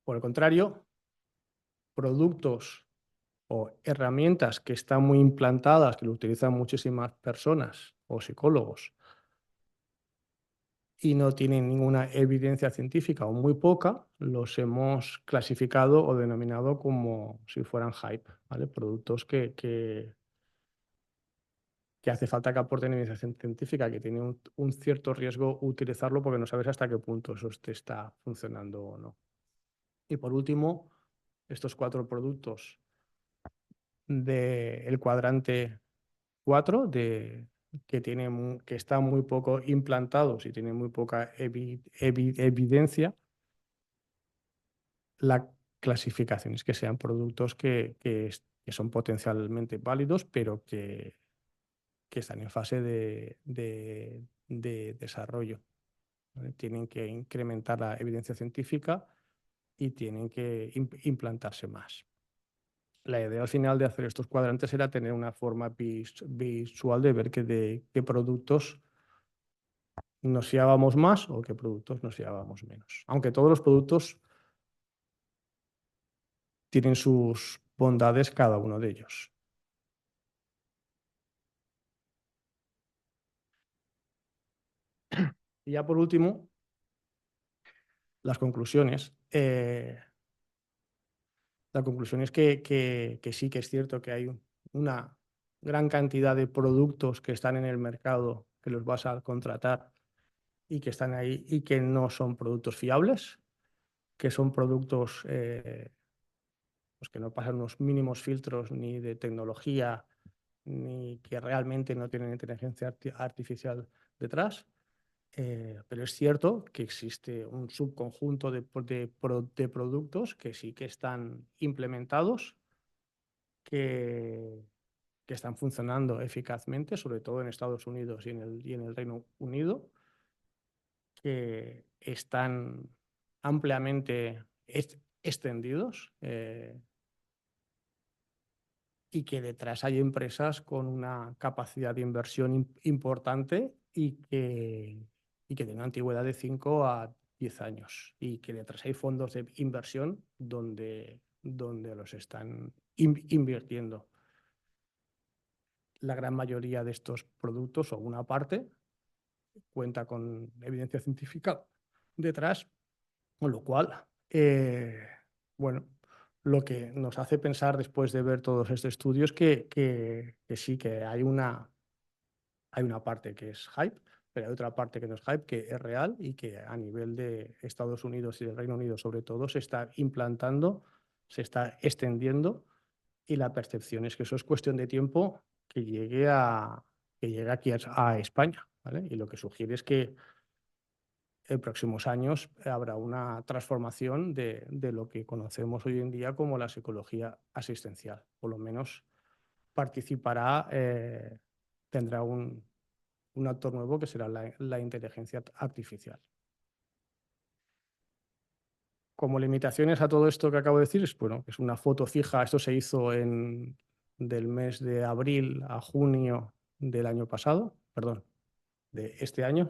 Por el contrario, productos o herramientas que están muy implantadas, que lo utilizan muchísimas personas o psicólogos y no tienen ninguna evidencia científica o muy poca, los hemos clasificado o denominado como si fueran hype, ¿vale? Productos que hace falta que aporten evidencia científica, que tiene un cierto riesgo utilizarlo porque no sabes hasta qué punto eso te está funcionando o no. Y por último, estos 4 productos del cuadrante 4 que están muy poco implantados y tienen muy poca evidencia, la clasificación es que sean productos que son potencialmente válidos, pero que están en fase de desarrollo. ¿Vale? Tienen que incrementar la evidencia científica y tienen que implantarse más. La idea al final de hacer estos cuadrantes era tener una forma visual de ver de qué productos nos fiábamos más o qué productos nos fiábamos menos. Aunque todos los productos tienen sus bondades cada uno de ellos. Y ya por último, las conclusiones. La conclusión es que sí que es cierto que hay una gran cantidad de productos que están en el mercado que los vas a contratar y que están ahí y que no son productos fiables, que son productos pues que no pasan unos mínimos filtros ni de tecnología ni que realmente no tienen inteligencia artificial detrás. Pero es cierto que existe un subconjunto de productos que sí que están implementados, que están funcionando eficazmente, sobre todo en Estados Unidos y en el Reino Unido, que están ampliamente extendidos y que detrás hay empresas con una capacidad de inversión importante y que tienen una antigüedad de 5 a 10 años y que detrás hay fondos de inversión donde los están invirtiendo. La gran mayoría de estos productos, o una parte, cuenta con evidencia científica detrás, con lo cual, bueno, lo que nos hace pensar después de ver todos estos estudios que sí que hay una parte que es hype, pero hay otra parte que no es hype, que es real y que a nivel de Estados Unidos y del Reino Unido sobre todo se está implantando, se está extendiendo y la percepción es que eso es cuestión de tiempo que llegue aquí a España, ¿vale? Y lo que sugiere es que en próximos años habrá una transformación de lo que conocemos hoy en día como la psicología asistencial. Por lo menos participará, tendrá un actor nuevo que será la inteligencia artificial. Como limitaciones a todo esto que acabo de decir, bueno, es una foto fija. Esto se hizo del mes de abril a junio del año pasado, perdón, de este año,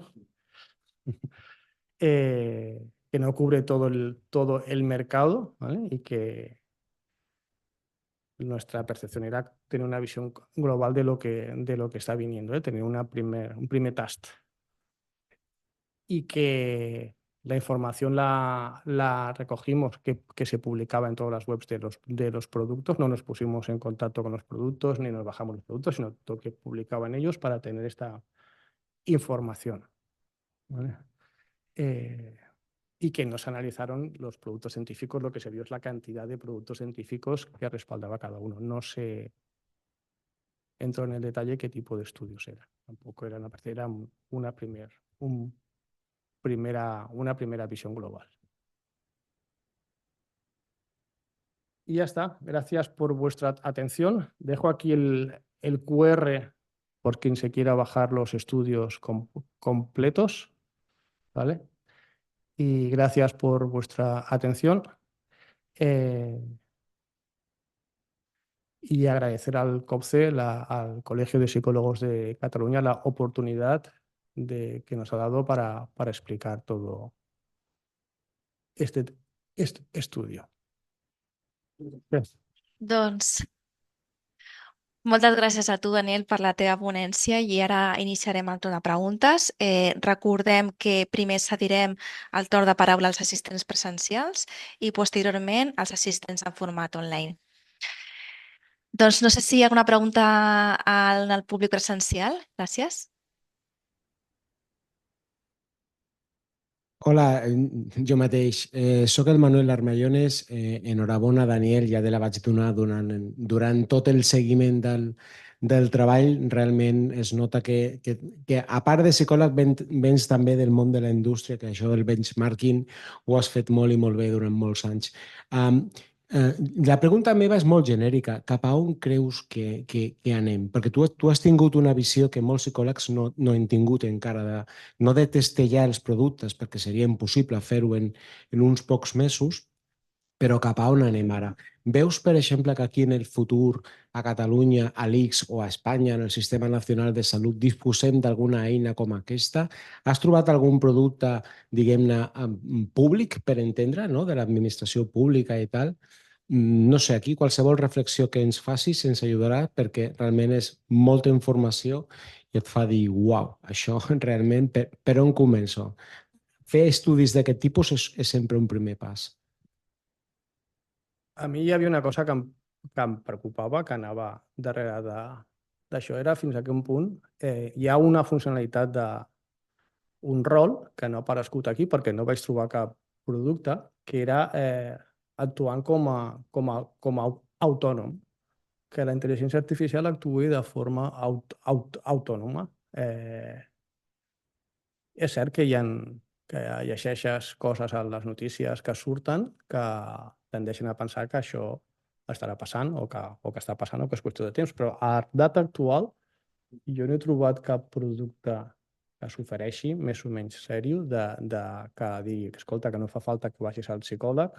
que no cubre todo el mercado, ¿vale? Y que nuestra percepción era tener una visión global de lo que está viniendo, ¿eh? Tener un primer test. Y que la información la recogimos que se publicaba en todas las webs de los productos. No nos pusimos en contacto con los productos ni nos bajamos los productos, sino todo que publicaban ellos para tener esta información, ¿vale? Y que nos analizaron los productos científicos. Lo que se vio es la cantidad de productos científicos que respaldaba cada uno. No se entró en el detalle qué tipo de estudios era. Tampoco era una primera visión global. Y ya está. Gracias por vuestra atención. Dejo aquí el QR por quien se quiera bajar los estudios completos, ¿vale? Y gracias por vuestra atención. Y agradecer al COPCE, al Colegio de Psicólogos de Cataluña, la oportunidad que nos ha dado para explicar todo este estudio. Gracias. Doncs moltes gràcies a tu, Daniel, per la teva ponència i ara iniciarem el torn de preguntes. Recordem que primer cedirem el torn de paraula als assistents presencials i posteriorment als assistents en format online. Doncs no sé si hi ha alguna pregunta al públic presencial. Gràcies. Hola, jo mateix. Soc el Manuel Armallones. Enhorabona, Daniel, ja te la vaig donar durant tot el seguiment del treball. Realment es nota que a part de psicòleg vens també del món de la indústria, que això del benchmarking ho has fet molt i molt bé durant molts anys. La pregunta meva és molt genèrica. Cap a on creus que anem? Perquè tu has tingut una visió que molts psicòlegs no han tingut encara, no de testejar els productes, perquè seria impossible fer-ho en uns pocs mesos, però cap a on anem ara? Veus, per exemple, que aquí en el futur, a Catalunya, a l'ICS o a Espanya, en el Sistema Nacional de Salut, disposem d'alguna eina com aquesta? Has trobat algun producte, diguem-ne, públic, per entendre, no? De l'administració pública i tal? No sé, aquí qualsevol reflexió que ens facis ens ajudarà perquè realment és molta informació i et fa dir, uau, això realment, per on començo? Fer estudis d'aquest tipus és sempre un primer pas. A mi hi havia una cosa que em preocupava, que anava darrere d'això, era fins a quin punt hi ha una funcionalitat d'un rol que no ha aparegut aquí perquè no vaig trobar cap producte, que era actuant com a autònom, que la intel·ligència artificial actuï de forma autònoma. És cert que que llegeixes coses a les notícies que surten que tendeixen a pensar que això estarà passant o que està passant o que és qüestió de temps, però a data actual jo no he trobat cap producte que s'ofereixi més o menys sèrio que digui, escolta, que no fa falta que vagis al psicòleg,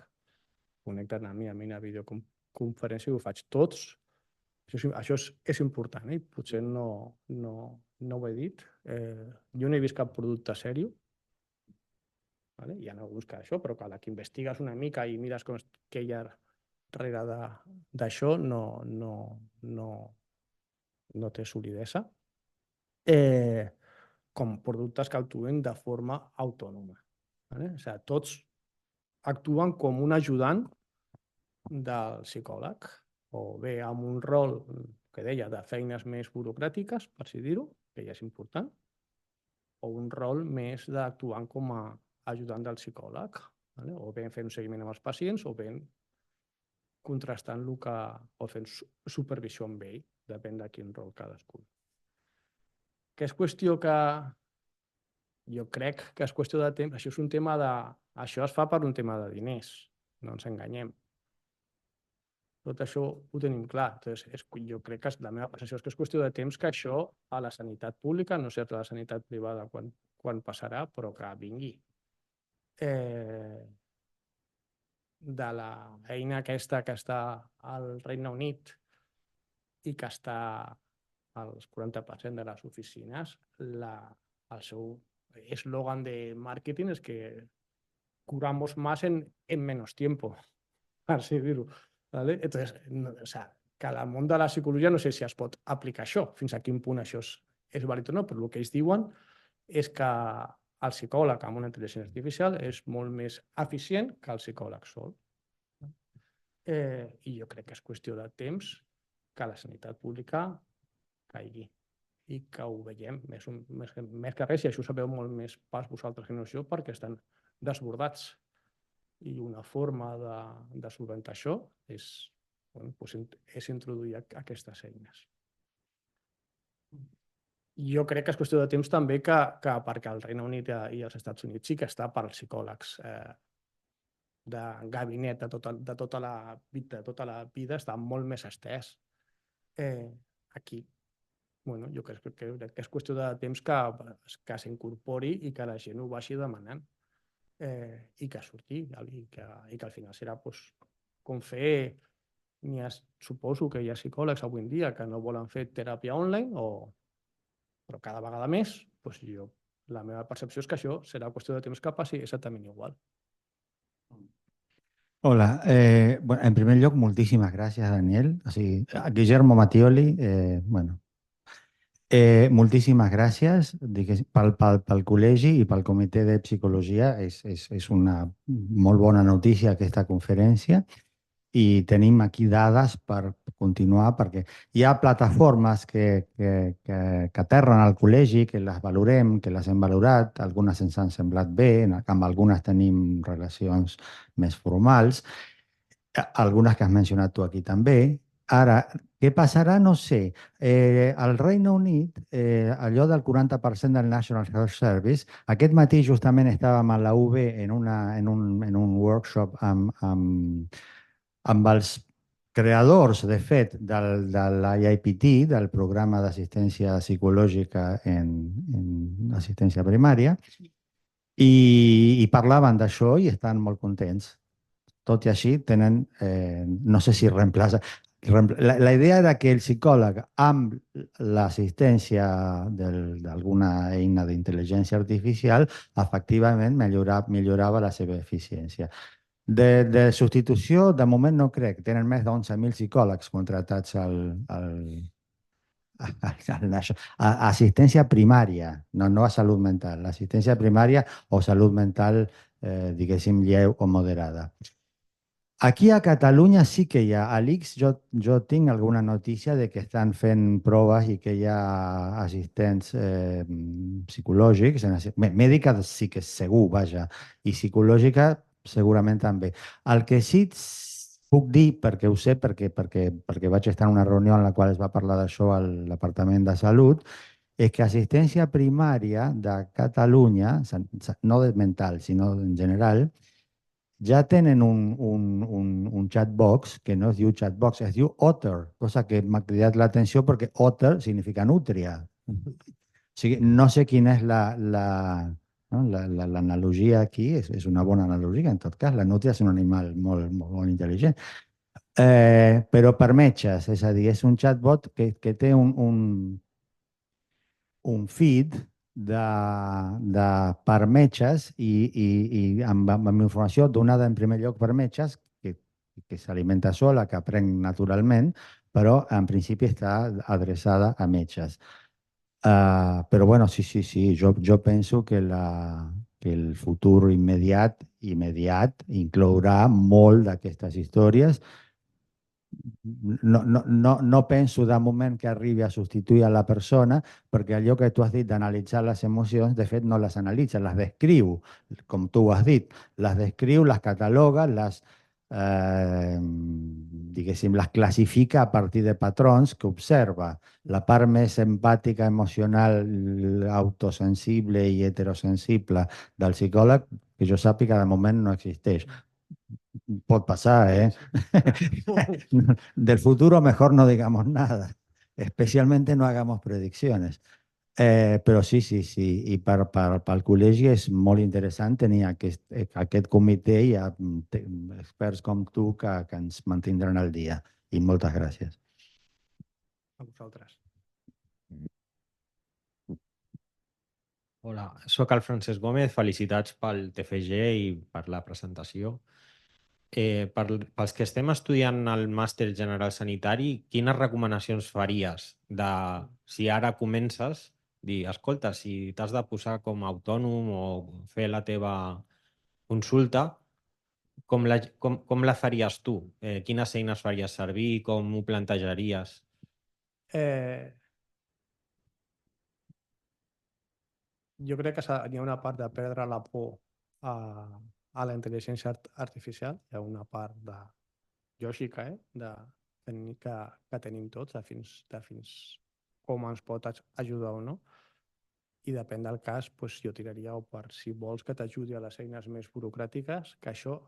connecta't amb mi a una videoconferència i ho faig tots. Això és important, i potser no ho he dit. Jo no he vist cap producte sèrio. Vale? Hi ha alguns que això, però que a la que investigues una mica i mires què hi ha darrere d'això no té solidesa. Com productes que actuen de forma autònoma. Vale? O sigui, tots actuen com un ajudant del psicòleg, o bé amb un rol que deia de feines més burocràtiques, per si dir-ho, que ja és important, o un rol més d'actuant com a ajudant del psicòleg, vale? O bé fent un seguiment amb els pacients o bé contrastant el que, o fent supervisió amb ell, depèn de quin rol cadascú. Que és qüestió que jo crec que és qüestió de temps, això és un tema de... Això es fa per un tema de diners, no ens enganyem. Tot això ho tenim clar. Entonces, jo crec que la meva percepció és que és qüestió de temps que això a la sanitat pública, no sé a la sanitat privada quan passarà, però que vingui. De l'eina aquesta que està al Regne Unit i que està al 40% de les oficines, el seu eslògan de màrqueting és que curamos más en menos tiempo, per així dir-ho. ¿Vale? Entonces, o sea, que al món de la psicologia no sé si es pot aplicar això, fins a quin punt això és vàlid o no, però el que ells diuen és que el psicòleg amb una intel·ligència artificial és molt més eficient que el psicòleg sol. I jo crec que és qüestió de temps que la sanitat pública caigui i que ho veiem més que res, i això ho sabeu molt més pas vosaltres que no jo, perquè estan desbordats. I una forma de solventar això és introduir aquestes eines. Jo crec que és qüestió de temps també que perquè el Regne Unit i els Estats Units sí que està per als psicòlegs de gabinet de tota la vida està molt més estès. Aquí, jo crec que és qüestió de temps que s'incorpori i que la gent ho vagi demanant i que surti i que al final serà com fer... Suposo que hi ha psicòlegs avui en dia que no volen fer teràpia online, però cada vegada més, la meva percepció és que això serà qüestió de temps que passi exactament igual. Hola, bueno, en primer lloc, moltíssimes gràcies, Daniel. O sigui, Guillermo Mattioli, moltíssimes gràcies pel col·legi i pel comitè de psicologia. És una molt bona notícia aquesta conferència i tenim aquí dades per continuar perquè hi ha plataformes que aterren al col·legi, que les valorem, que les hem valorat, algunes ens han semblat bé, amb algunes tenim relacions més formals, algunes que has mencionat tu aquí també. Ara, què passarà? No sé. Al Regne Unit, allò del 40% del National Health Service, aquest matí justament estàvem a la UB en un workshop amb els creadors, de fet, de l'IIPT, del programa d'assistència psicològica en assistència primària, i parlaven d'això i estan molt contents. Tot i així, tenen, no sé si reemplaça... La idea era que el psicòleg, amb l'assistència d'alguna eina d'intel·ligència artificial, efectivament millorava la seva eficiència. De substitució, de moment no crec. Tenen més d'11.000 psicòlegs contratats a assistència primària, no a salut mental. Assistència primària o salut mental, diguéssim, lleu o moderada. Aquí a Catalunya sí que hi ha, a l'ICS jo tinc alguna notícia de que estan fent proves i que hi ha assistents psicològics, mèdica sí que és segur, vaja, i psicològica segurament també. El que sí puc dir, perquè ho sé, perquè vaig estar en una reunió en la qual es va parlar d'això al Departament de Salut, és que assistència primària de Catalunya, no de mental, sinó en general, ja tenen un chatbox que no es diu chatbox, es diu Otter, cosa que m'ha cridat l'atenció perquè Otter significa nútria. O sigui, no sé quina és l'analogia aquí, és una bona analogia en tot cas, la nútria és un animal molt intel·ligent. Però per metges, és a dir, és un chatbot que té un feed per metges i amb informació donada en primer lloc per metges, que s'alimenta sola, que aprenc naturalment, però en principi està adreçada a metges. Però bueno, sí, jo penso que el futur immediat inclourà molt d'aquestes històries. no penso de moment que arribi a substituir a la persona, perquè allò que tu has dit d'analitzar les emocions, de fet no les analitza, les descriu, com tu ho has dit, les descriu, les cataloga, diguéssim, les classifica a partir de patrons que observa. La part més empàtica, emocional, autosensible i heterosensible del psicòleg, que jo sàpiga, de moment no existeix. Pot pasar, ¿eh? Del futuro mejor no digamos nada, especialmente no hagamos predicciones. Però sí, i pel col·legi és molt interessant tenir aquest comitè i experts com tu que ens mantindran al dia. I moltes gràcies. A vosaltres. Hola, soc el Francesc Gómez. Felicitats pel TFG i per la presentació. Pels que estem estudiant el màster general sanitari, quines recomanacions faries de si ara comences, dir, escolta, si t'has de posar com a autònom o fer la teva consulta, com la faries tu? Quines eines faries servir? Com ho plantejaries? Jo crec que n'hi ha una part de perdre la por a la intel·ligència artificial, hi ha una part de lògica, de que tenim tots, de fins com ens pot ajudar o no. I depèn del cas, doncs jo tiraria o per si vols que t'ajudi a les eines més burocràtiques, que això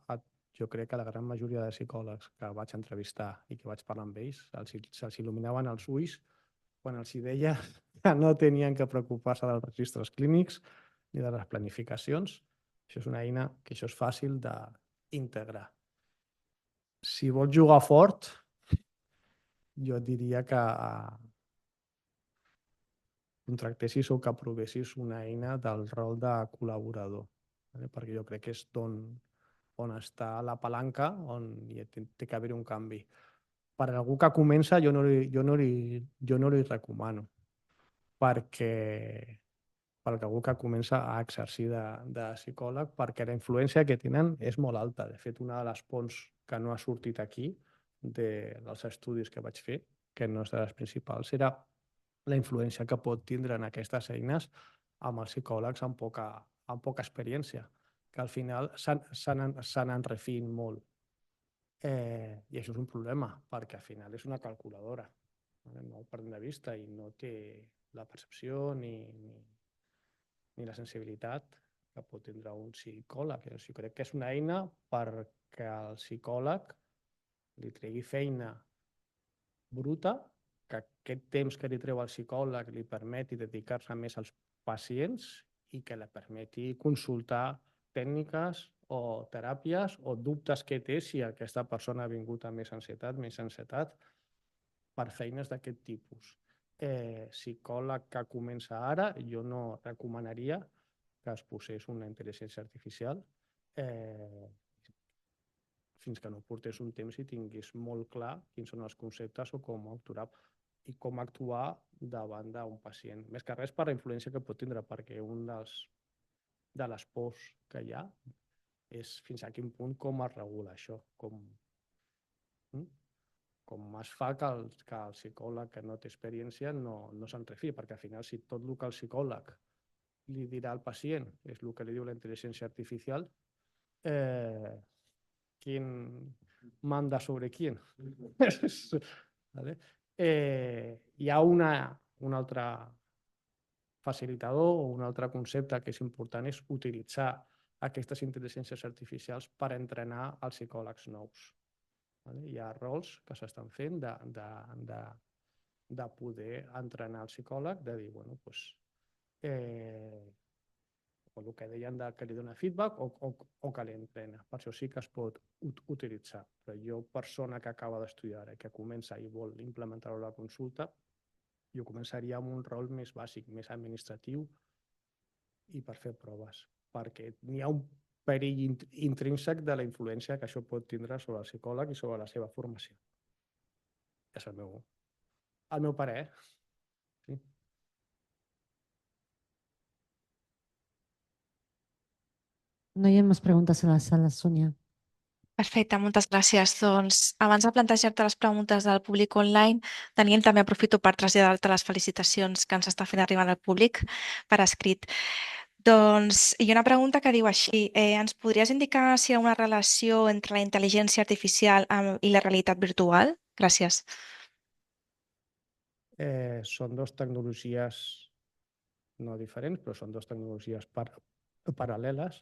jo crec que la gran majoria de psicòlegs que vaig entrevistar i que vaig parlar amb ells, se'ls il·luminaven els ulls quan els deia que no tenien que preocupar-se dels registres clínics ni de les planificacions. Això és una eina que això és fàcil d'integrar. Si vols jugar fort, jo et diria que contractessis o que provessis una eina del rol de col·laborador, perquè jo crec que és on està la palanca, on té que haver un canvi. Per algú que comença, jo no li recomano, perquè algú que comença a exercir de psicòleg, perquè la influència que tenen és molt alta. De fet, una de les ponts que no ha sortit aquí dels estudis que vaig fer, que no és de les principals, era la influència que pot tindre en aquestes eines amb els psicòlegs amb poca experiència, que al final se n'han refint molt. I això és un problema, perquè al final és una calculadora. No ho perdem de vista i no té la percepció ni la sensibilitat que pot tindre un psicòleg. Jo crec que és una eina perquè el psicòleg li tregui feina bruta, que aquest temps que li treu al psicòleg li permeti dedicar-se més als pacients i que li permeti consultar tècniques o teràpies o dubtes que té si aquesta persona ha vingut amb més ansietat, per feines d'aquest tipus. Psicòleg que comença ara, jo no recomanaria que es posés una intel·ligència artificial fins que no portés un temps i tingués molt clar quins són els conceptes o com actuar davant d'un pacient. Més que res per la influència que pot tindre, perquè un de les pors que hi ha és fins a quin punt com es regula això, com es fa que el psicòleg que no té experiència no se'n refi, perquè al final si tot el que el psicòleg li dirà al pacient és el que li diu la intel·ligència artificial, ¿quién manda sobre quién? ¿Vale? Hi ha un altre facilitador o un altre concepte que és important, és utilitzar aquestes intel·ligències artificials per entrenar els psicòlegs nous. Hi ha rols que s'estan fent de poder entrenar el psicòleg, de dir, bueno, doncs, o el que deien que li dona feedback o que l'entrena. Per això sí que es pot utilitzar. Però jo, persona que acaba d'estudiar i que comença i vol implementar-ho a la consulta, jo començaria amb un rol més bàsic, més administratiu i per fer proves, perquè n'hi ha un perill intrínsec de la influència que això pot tindre sobre el psicòleg i sobre la seva formació. És el meu parer. Sí. No hay más preguntas en la sala, Sonia. Perfecte, moltes gràcies. Doncs abans de plantejar-te les preguntes del públic online, Daniel, també aprofito per traslladar-te les felicitacions que ens està fent arribar al públic per escrit. Doncs hi ha una pregunta que diu així, ens podries indicar si hi ha una relació entre la intel·ligència artificial i la realitat virtual? Gràcies. Són dues tecnologies no diferents, però són dues tecnologies paral·leles.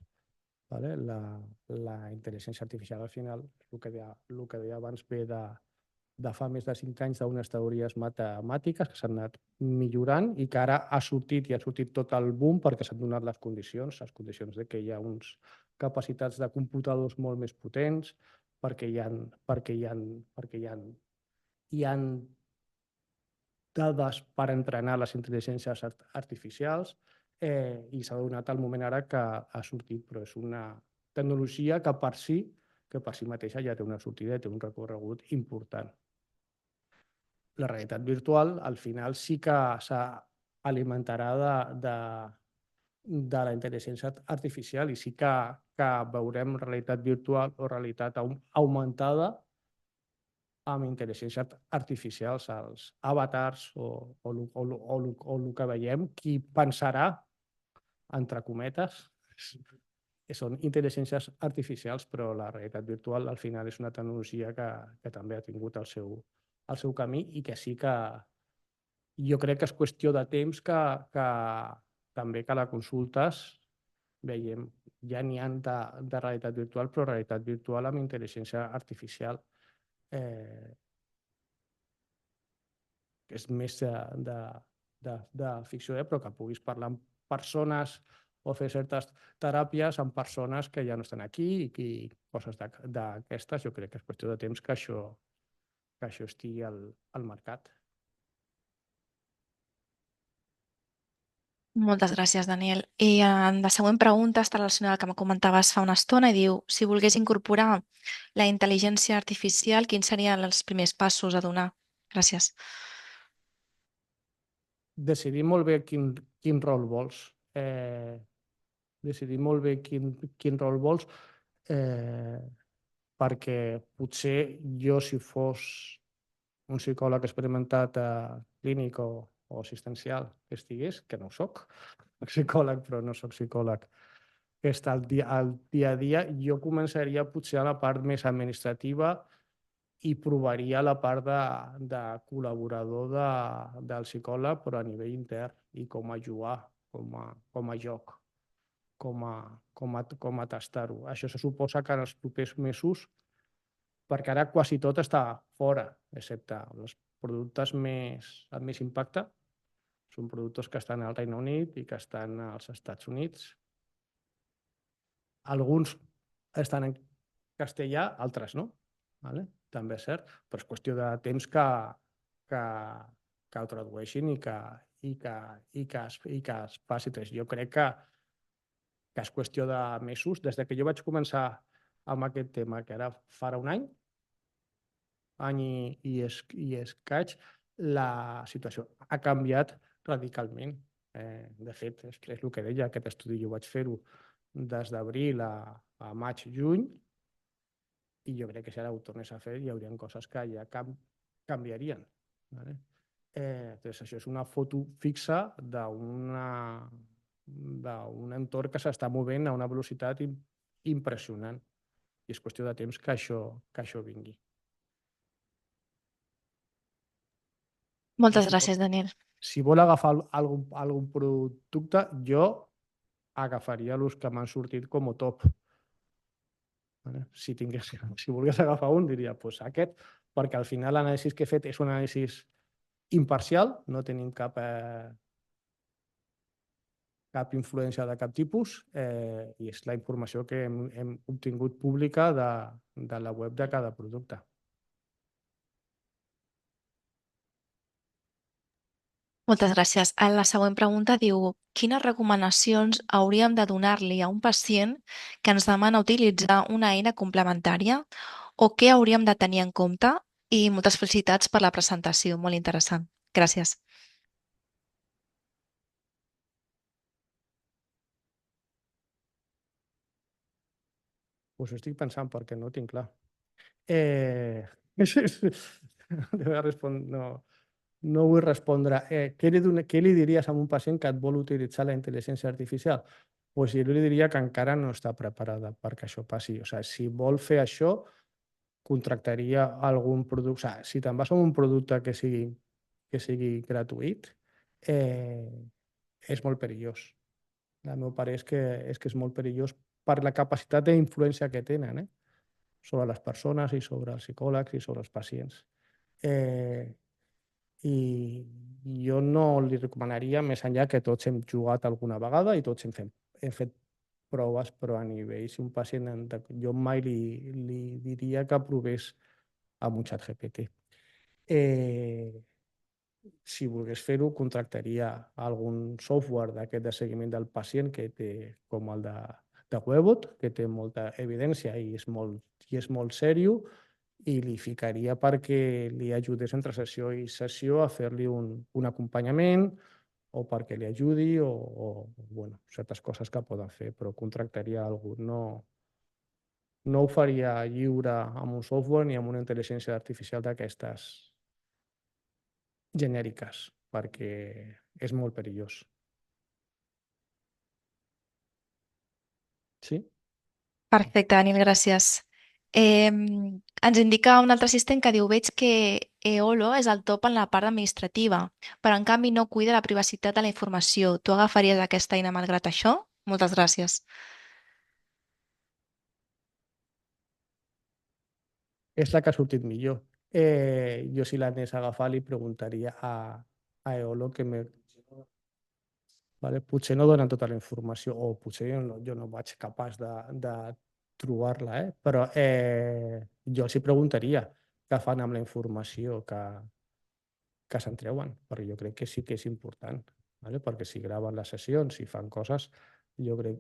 Vale? La intel·ligència artificial, al final, el que deia abans, ve de fa més de 5 anys d'unes teories matemàtiques que s'han anat millorant i que ara ha sortit tot el boom perquè s'han donat les condicions de que hi ha uns capacitats de computadors molt més potents, perquè hi ha dades per entrenar les intel·ligències artificials i s'ha donat el moment ara que ha sortit, però és una tecnologia que per si mateixa ja té una sortida i té un recorregut important. La realitat virtual, al final, sí que s'alimentarà de la intel·ligència artificial i sí que veurem realitat virtual o realitat augmentada amb intel·ligència artificials, els avatars o el que veiem, qui pensarà, entre cometes, són intel·ligències artificials, però la realitat virtual al final és una tecnologia que també ha tingut el seu camí i que sí que jo crec que és qüestió de temps que també que la consultes veiem, ja n'hi ha de realitat virtual, però realitat virtual amb intel·ligència artificial que és més de ficció, però que puguis parlar amb persones o fer certes teràpies amb persones que ja no estan aquí i coses d'aquestes, jo crec que és qüestió de temps que això estigui al mercat. Moltes gràcies, Daniel. I la següent pregunta està relacionada amb el que me comentaves fa una estona i diu, si volgués incorporar la intel·ligència artificial, quins serien els primers passos a donar? Gràcies. Decidir molt bé quin rol vols. Decidir molt bé quin rol vols perquè potser jo, si fos un psicòleg experimentat clínic o assistencial que estigués, que no ho soc, psicòleg, però no soc psicòleg, que està al dia a dia, jo començaria potser a la part més administrativa i provaria la part de col·laborador del psicòleg, però a nivell intern i com a jugar, com a joc, com a tastar-ho. Això se suposa que en els propers mesos, perquè ara quasi tot està fora, excepte els productes amb més impacte, són productes que estan al Regne Unit i que estan als Estats Units. Alguns estan en castellà, altres no. Vale? També és cert, però és qüestió de temps que ho tradueixin i que es faci. Jo crec que és qüestió de mesos. Des que jo vaig començar amb aquest tema, que ara farà un any i escaig, la situació ha canviat radicalment. De fet, és el que deia, aquest estudi jo vaig fer-ho des d'abril a maig, juny, i jo crec que si ara ho tornés a fer hi haurien coses que ja canviarien. Vale? Doncs això és una foto fixa d'un entorn que s'està movent a una velocitat impressionant i és qüestió de temps que això vingui. Moltes gràcies, Daniel. Si vol agafar algun producte, jo agafaria els que m'han sortit com a top. Si volgués agafar un, diria aquest, perquè al final l'anàlisi que he fet és un anàlisi imparcial, no tenim cap influència de cap tipus i és la informació que hem obtingut pública de la web de cada producte. Moltes gràcies. La següent pregunta diu, quines recomanacions hauríem de donar-li a un pacient que ens demana utilitzar una eina complementària o què hauríem de tenir en compte? I moltes felicitats per la presentació, molt interessant. Gràcies. Pues estic pensant perquè no ho tinc clar. No vull respondre. Què li diries a un pacient que et vol utilitzar la intel·ligència artificial? Pues jo li diria que encara no està preparada perquè això passi. O sigui, si vol fer això, contractaria algun producte. O sigui, si te'n vas a un producte que sigui gratuït, és molt perillós. El meu pare és que és molt perillós per la capacitat d'influència que tenen sobre les persones i sobre els psicòlegs i sobre els pacients. I jo no li recomanaria, més enllà que tots hem jugat alguna vegada i tots hem fet proves, però a nivell, si un pacient, jo mai li diria que provés amb un xat GPT. Si volgués fer-ho, contractaria algun software d'aquest de seguiment del pacient que té, com el de Webot, que té molta evidència i és molt sèrio, i li ficaria perquè li ajudés entre sessió i sessió a fer-li un acompanyament o perquè li ajudi o certes coses que poden fer, però contractaria algú. No ho faria lliure amb un software ni amb una intel·ligència artificial d'aquestes genèriques, perquè és molt perillós. Sí? Perfecte, Daniel, gràcies. Ens indica un altre assistent que diu: veig que Eolo és el top en la part administrativa, però en canvi no cuida la privacitat de la informació. Tu agafaries aquesta eina malgrat això? Moltes gràcies. És la que ha sortit millor. Jo, si l'anés a agafar, li preguntaria a Eolo que potser no donen tota la informació, o potser jo no vaig capaç de trobar-la, però jo els hi preguntaria què fan amb la informació que se'n treuen, perquè jo crec que sí que és important, perquè si graven les sessions i fan coses, jo crec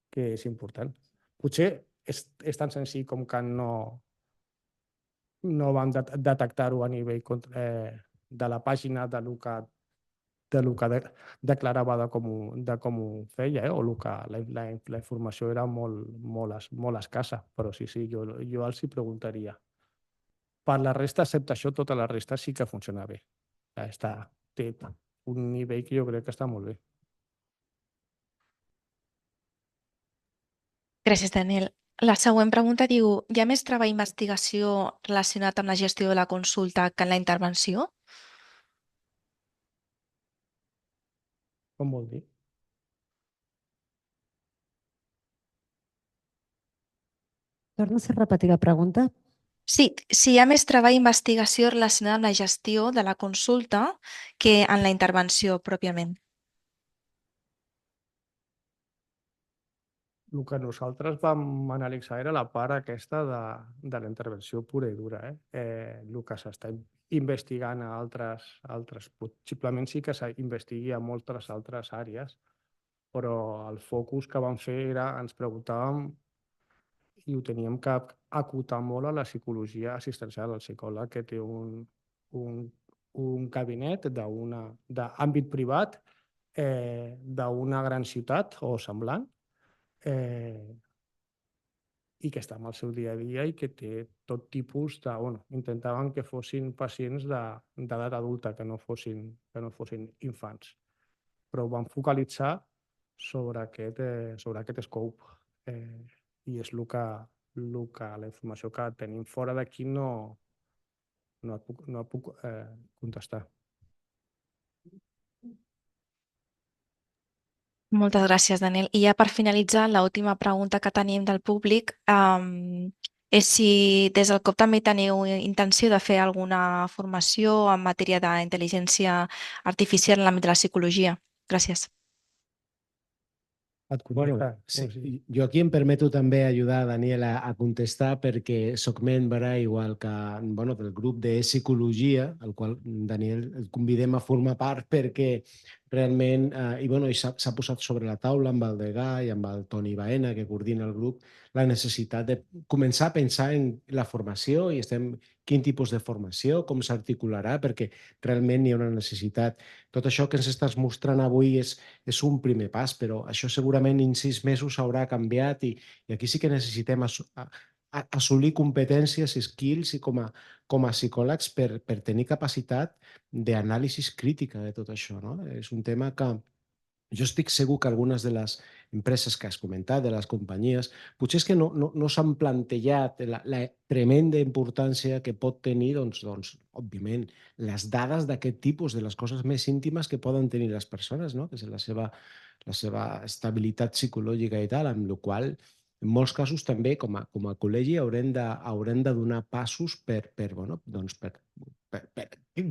que és important. Potser és tan senzill com que no van detectar-ho a nivell de la pàgina de lo que declarava de com ho feia, o la informació era molt escassa, però sí, jo els hi preguntaria. Per la resta, excepte això, tota la resta sí que funciona bé. Té un nivell que jo crec que està molt bé. Gràcies, Daniel. La següent pregunta diu: hi ha més treball d'investigació relacionat amb la gestió de la consulta que en la intervenció? Com vol dir? Tornes a repetir la pregunta? Sí, si hi ha més treball d'investigació relacionat amb la gestió de la consulta que en la intervenció pròpiament. El que nosaltres vam analitzar era la part aquesta de la intervenció pura i dura. El que s'està investigant a altres, possiblement sí que s'investigui a moltes altres àrees, però el focus que vam fer era, ens preguntàvem i ho teníem que acotar molt a la psicologia assistencial, al psicòleg que té un gabinet d'àmbit privat d'una gran ciutat o semblant, i que està en el seu dia a dia i que té tot tipus de... intentaven que fossin pacients d'edat adulta, que no fossin infants. Però ho van focalitzar sobre aquest scope. I és el que la informació que tenim fora d'aquí no et puc contestar. Moltes gràcies, Daniel. I ja per finalitzar, l'última pregunta que tenim del públic és si des del COP també teniu intenció de fer alguna formació en matèria d'intel·ligència artificial en l'àmbit de la psicologia. Gràcies. Sí. Jo aquí em permeto també ajudar Daniel a contestar perquè soc membre, igual que del grup de psicologia, al qual Daniel el convidem a formar part perquè realment, i s'ha posat sobre la taula amb el Degà i amb el Toni Baena, que coordina el grup, la necessitat de començar a pensar en la formació i quin tipus de formació, com s'articularà, perquè realment hi ha una necessitat. Tot això que ens estàs mostrant avui és un primer pas, però això segurament en 6 mesos haurà canviat i aquí sí que necessitem assolir competències, skills i com a psicòlegs per tenir capacitat d'anàlisi crítica de tot això. No? És un tema que jo estic segur que algunes de les empreses que has comentat, de les companyies, potser és que no s'han plantejat la tremenda importància que pot tenir, òbviament, les dades d'aquest tipus, de les coses més íntimes que poden tenir les persones, no? Que és la seva estabilitat psicològica i tal, amb la qual en molts casos també com a col·legi haurem de donar passos per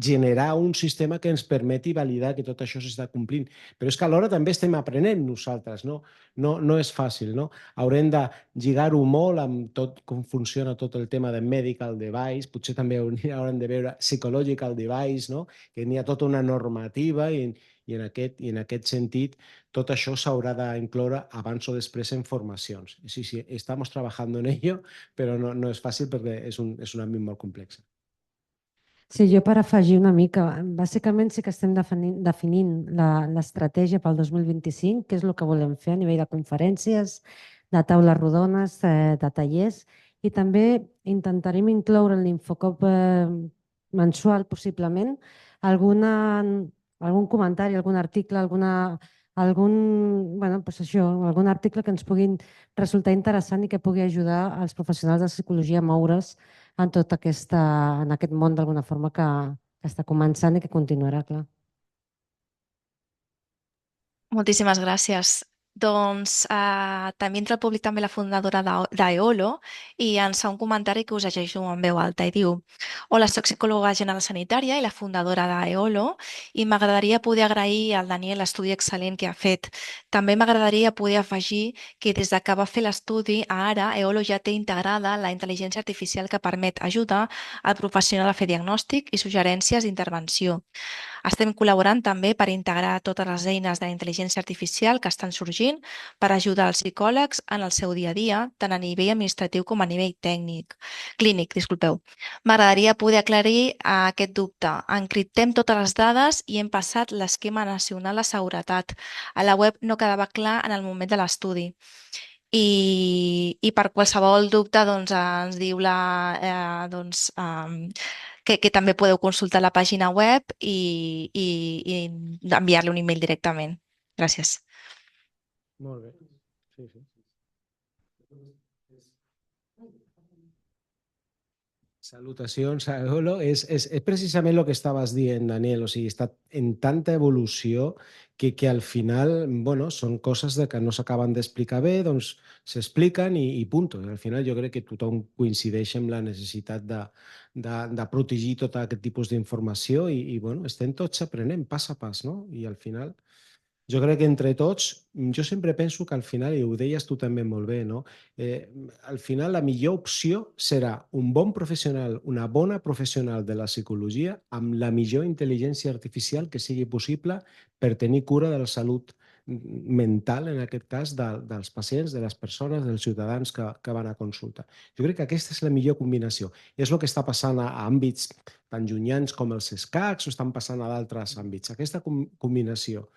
generar un sistema que ens permeti validar que tot això s'està complint. Però és que alhora també estem aprenent nosaltres, no? No és fàcil, no? Haurem de lligar-ho molt amb tot com funciona tot el tema de medical device, potser també haurem de veure psychological device, no? Que n'hi ha tota una normativa i en aquest sentit tot això s'haurà d'incloure abans o després en formacions. Sí, estamos trabajando en ello, però no és fàcil perquè és un àmbit molt complex. Sí, jo per afegir una mica, bàsicament sí que estem definint l'estratègia pel 2025, que és el que volem fer a nivell de conferències, de taules rodones, de tallers, i també intentarem incloure en l'Infocop mensual, possiblement, algun comentari, algun article, algun article que ens pugui resultar interessant i que pugui ajudar als professionals de psicologia a moure's en aquest món d'alguna forma que està començant i que continuarà, clar. Moltíssimes gràcies. Doncs també entra al públic també la fundadora d'Aeolo i ens fa un comentari que us llegeixo en veu alta i diu: Hola, soc psicòloga general sanitària i la fundadora d'Aeolo i m'agradaria poder agrair al Daniel l'estudi excel·lent que ha fet. També m'agradaria poder afegir que des de que va fer l'estudi a ara Aeolo ja té integrada la intel·ligència artificial que permet ajudar al professional a fer diagnòstic i suggerències d'intervenció. Estem col·laborant també per integrar totes les eines de la intel·ligència artificial que estan sorgint per ajudar els psicòlegs en el seu dia a dia, tant a nivell administratiu com a nivell clínic. M'agradaria poder aclarir aquest dubte. Encriptem totes les dades i hem passat l'esquema nacional de seguretat. A la web no quedava clar en el moment de l'estudi. I per qualsevol dubte ens diu que també podeu consultar la pàgina web i enviar-li un email directament. Gràcies. Molt bé. Sí. Salutacions, Aeolo. És precisament el que estaves dient, Daniel. O sigui, està en tanta evolució que al final, són coses que no s'acaben d'explicar bé, doncs s'expliquen i punt. Al final jo crec que tothom coincideix amb la necessitat de protegir tot aquest tipus d'informació i estem tots aprenent pas a pas, no? I al final jo crec que entre tots, jo sempre penso que al final, i ho deies tu també molt bé, no? Al final la millor opció serà un bon professional, una bona professional de la psicologia amb la millor intel·ligència artificial que sigui possible per tenir cura de la salut mental, en aquest cas, dels pacients, de les persones, dels ciutadans que van a consulta. Jo crec que aquesta és la millor combinació. És el que està passant a àmbits tan llunyans com els SCACs o estan passant a d'altres àmbits. Aquesta combinació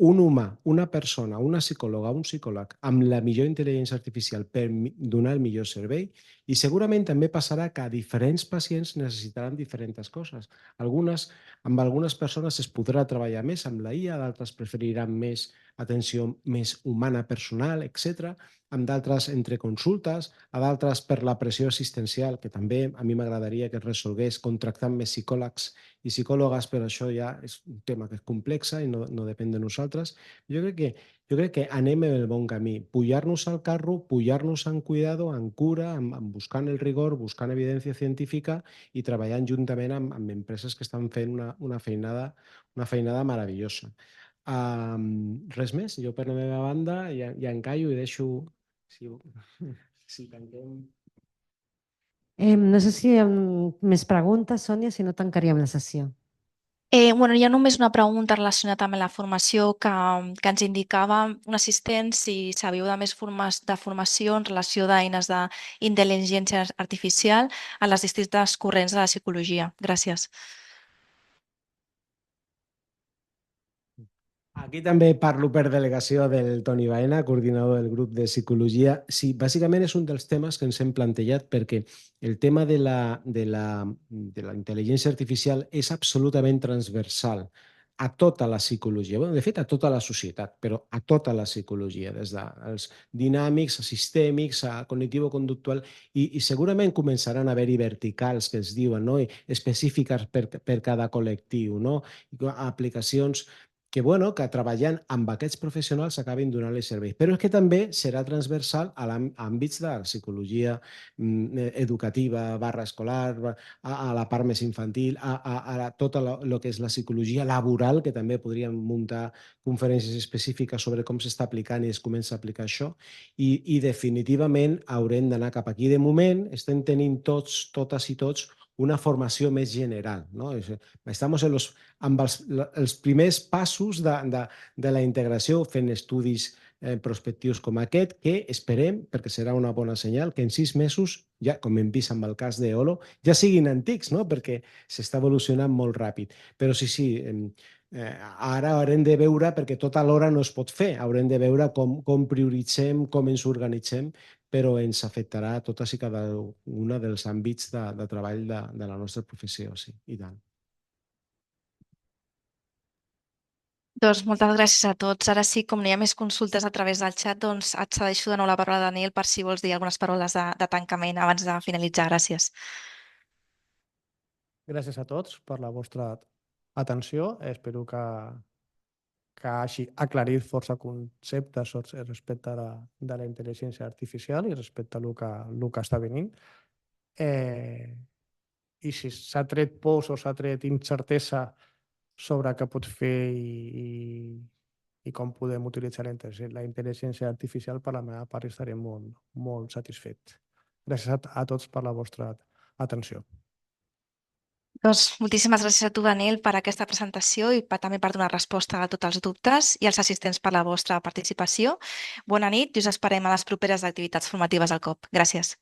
un humà, una persona, una psicòloga, un psicòleg amb la millor intel·ligència artificial per donar el millor servei i segurament també passarà que diferents pacients necessitaran diferents coses. Amb algunes persones es podrà treballar més amb la IA, d'altres preferiran més atenció més humana, personal, etc. Amb d'altres entre consultes, a d'altres per la pressió assistencial, que també a mi m'agradaria que es resolgués contractant més psicòlegs i psicòlogues, però això ja és un tema que és complex i no depèn de nosaltres. Jo crec que anem en el bon camí. Pujar-nos al carro, pujar-nos en cuidado, en cura, buscant el rigor, buscant evidència científica i treballant juntament amb empreses que estan fent una feinada meravellosa. Res més, jo per la meva banda ja encallo i deixo... Si tanquem... No sé si hi ha més preguntes, Sònia, si no tancaríem la sessió. Bueno, hi ha només una pregunta relacionada amb la formació que ens indicava un assistent si sabíeu de més de formació en relació d'eines d'intel·ligència artificial a les distintes corrents de la psicologia. Gràcies. Aquí també parlo per delegació del Toni Baena, coordinador del grup de psicologia. Sí, bàsicament és un dels temes que ens hem plantejat perquè el tema de la intel·ligència artificial és absolutament transversal a tota la psicologia, bueno, de fet a tota la societat, però a tota la psicologia, des dels dinàmics, a sistèmics, a cognitivo-conductual, i segurament començaran a haver-hi verticals que es diuen, no? I específiques per cada col·lectiu, no? Aplicacions que, bueno, que treballant amb aquests professionals acabin donant-li serveis. Però és que també serà transversal a àmbits de la psicologia educativa, escolar, a la part més infantil, a tota el que és la psicologia laboral, que també podríem muntar conferències específiques sobre com s'està aplicant i es comença a aplicar això, i definitivament haurem d'anar cap aquí. De moment estem tenint totes i tots una formació més general, no? Estamos amb els primers passos de la integració fent estudis prospectius com aquest, que esperem, perquè serà una bona senyal, que en 6 mesos, ja com hem vist amb el cas d'Eolo, ja siguin antics, no? Perquè s'està evolucionant molt ràpid. Però sí, ara haurem de veure, perquè tot alhora no es pot fer, haurem de veure com prioritzem, com ens organitzem, però ens afectarà a totes i cada una dels àmbits de treball de la nostra professió, sí, i tant. Doncs moltes gràcies a tots. Ara sí, com no hi ha més consultes a través del xat, doncs et cedeixo de nou la paraula a Daniel per si vols dir algunes paraules de tancament abans de finalitzar. Gràcies. Gràcies a tots per la vostra atenció. Espero que hagi aclarit força conceptes respecte de la intel·ligència artificial i respecte a el que està venint. I si s'ha tret pors o s'ha tret incertesa sobre què pot fer i com podem utilitzar la intel·ligència artificial, per la meva part estaré molt, molt satisfet. Gràcies a tots per la vostra atenció. Doncs moltíssimes gràcies a tu, Daniel, per aquesta presentació i també per donar resposta a tots els dubtes i als assistents per la vostra participació. Bona nit i us esperem a les properes activitats formatives al COP. Gràcies.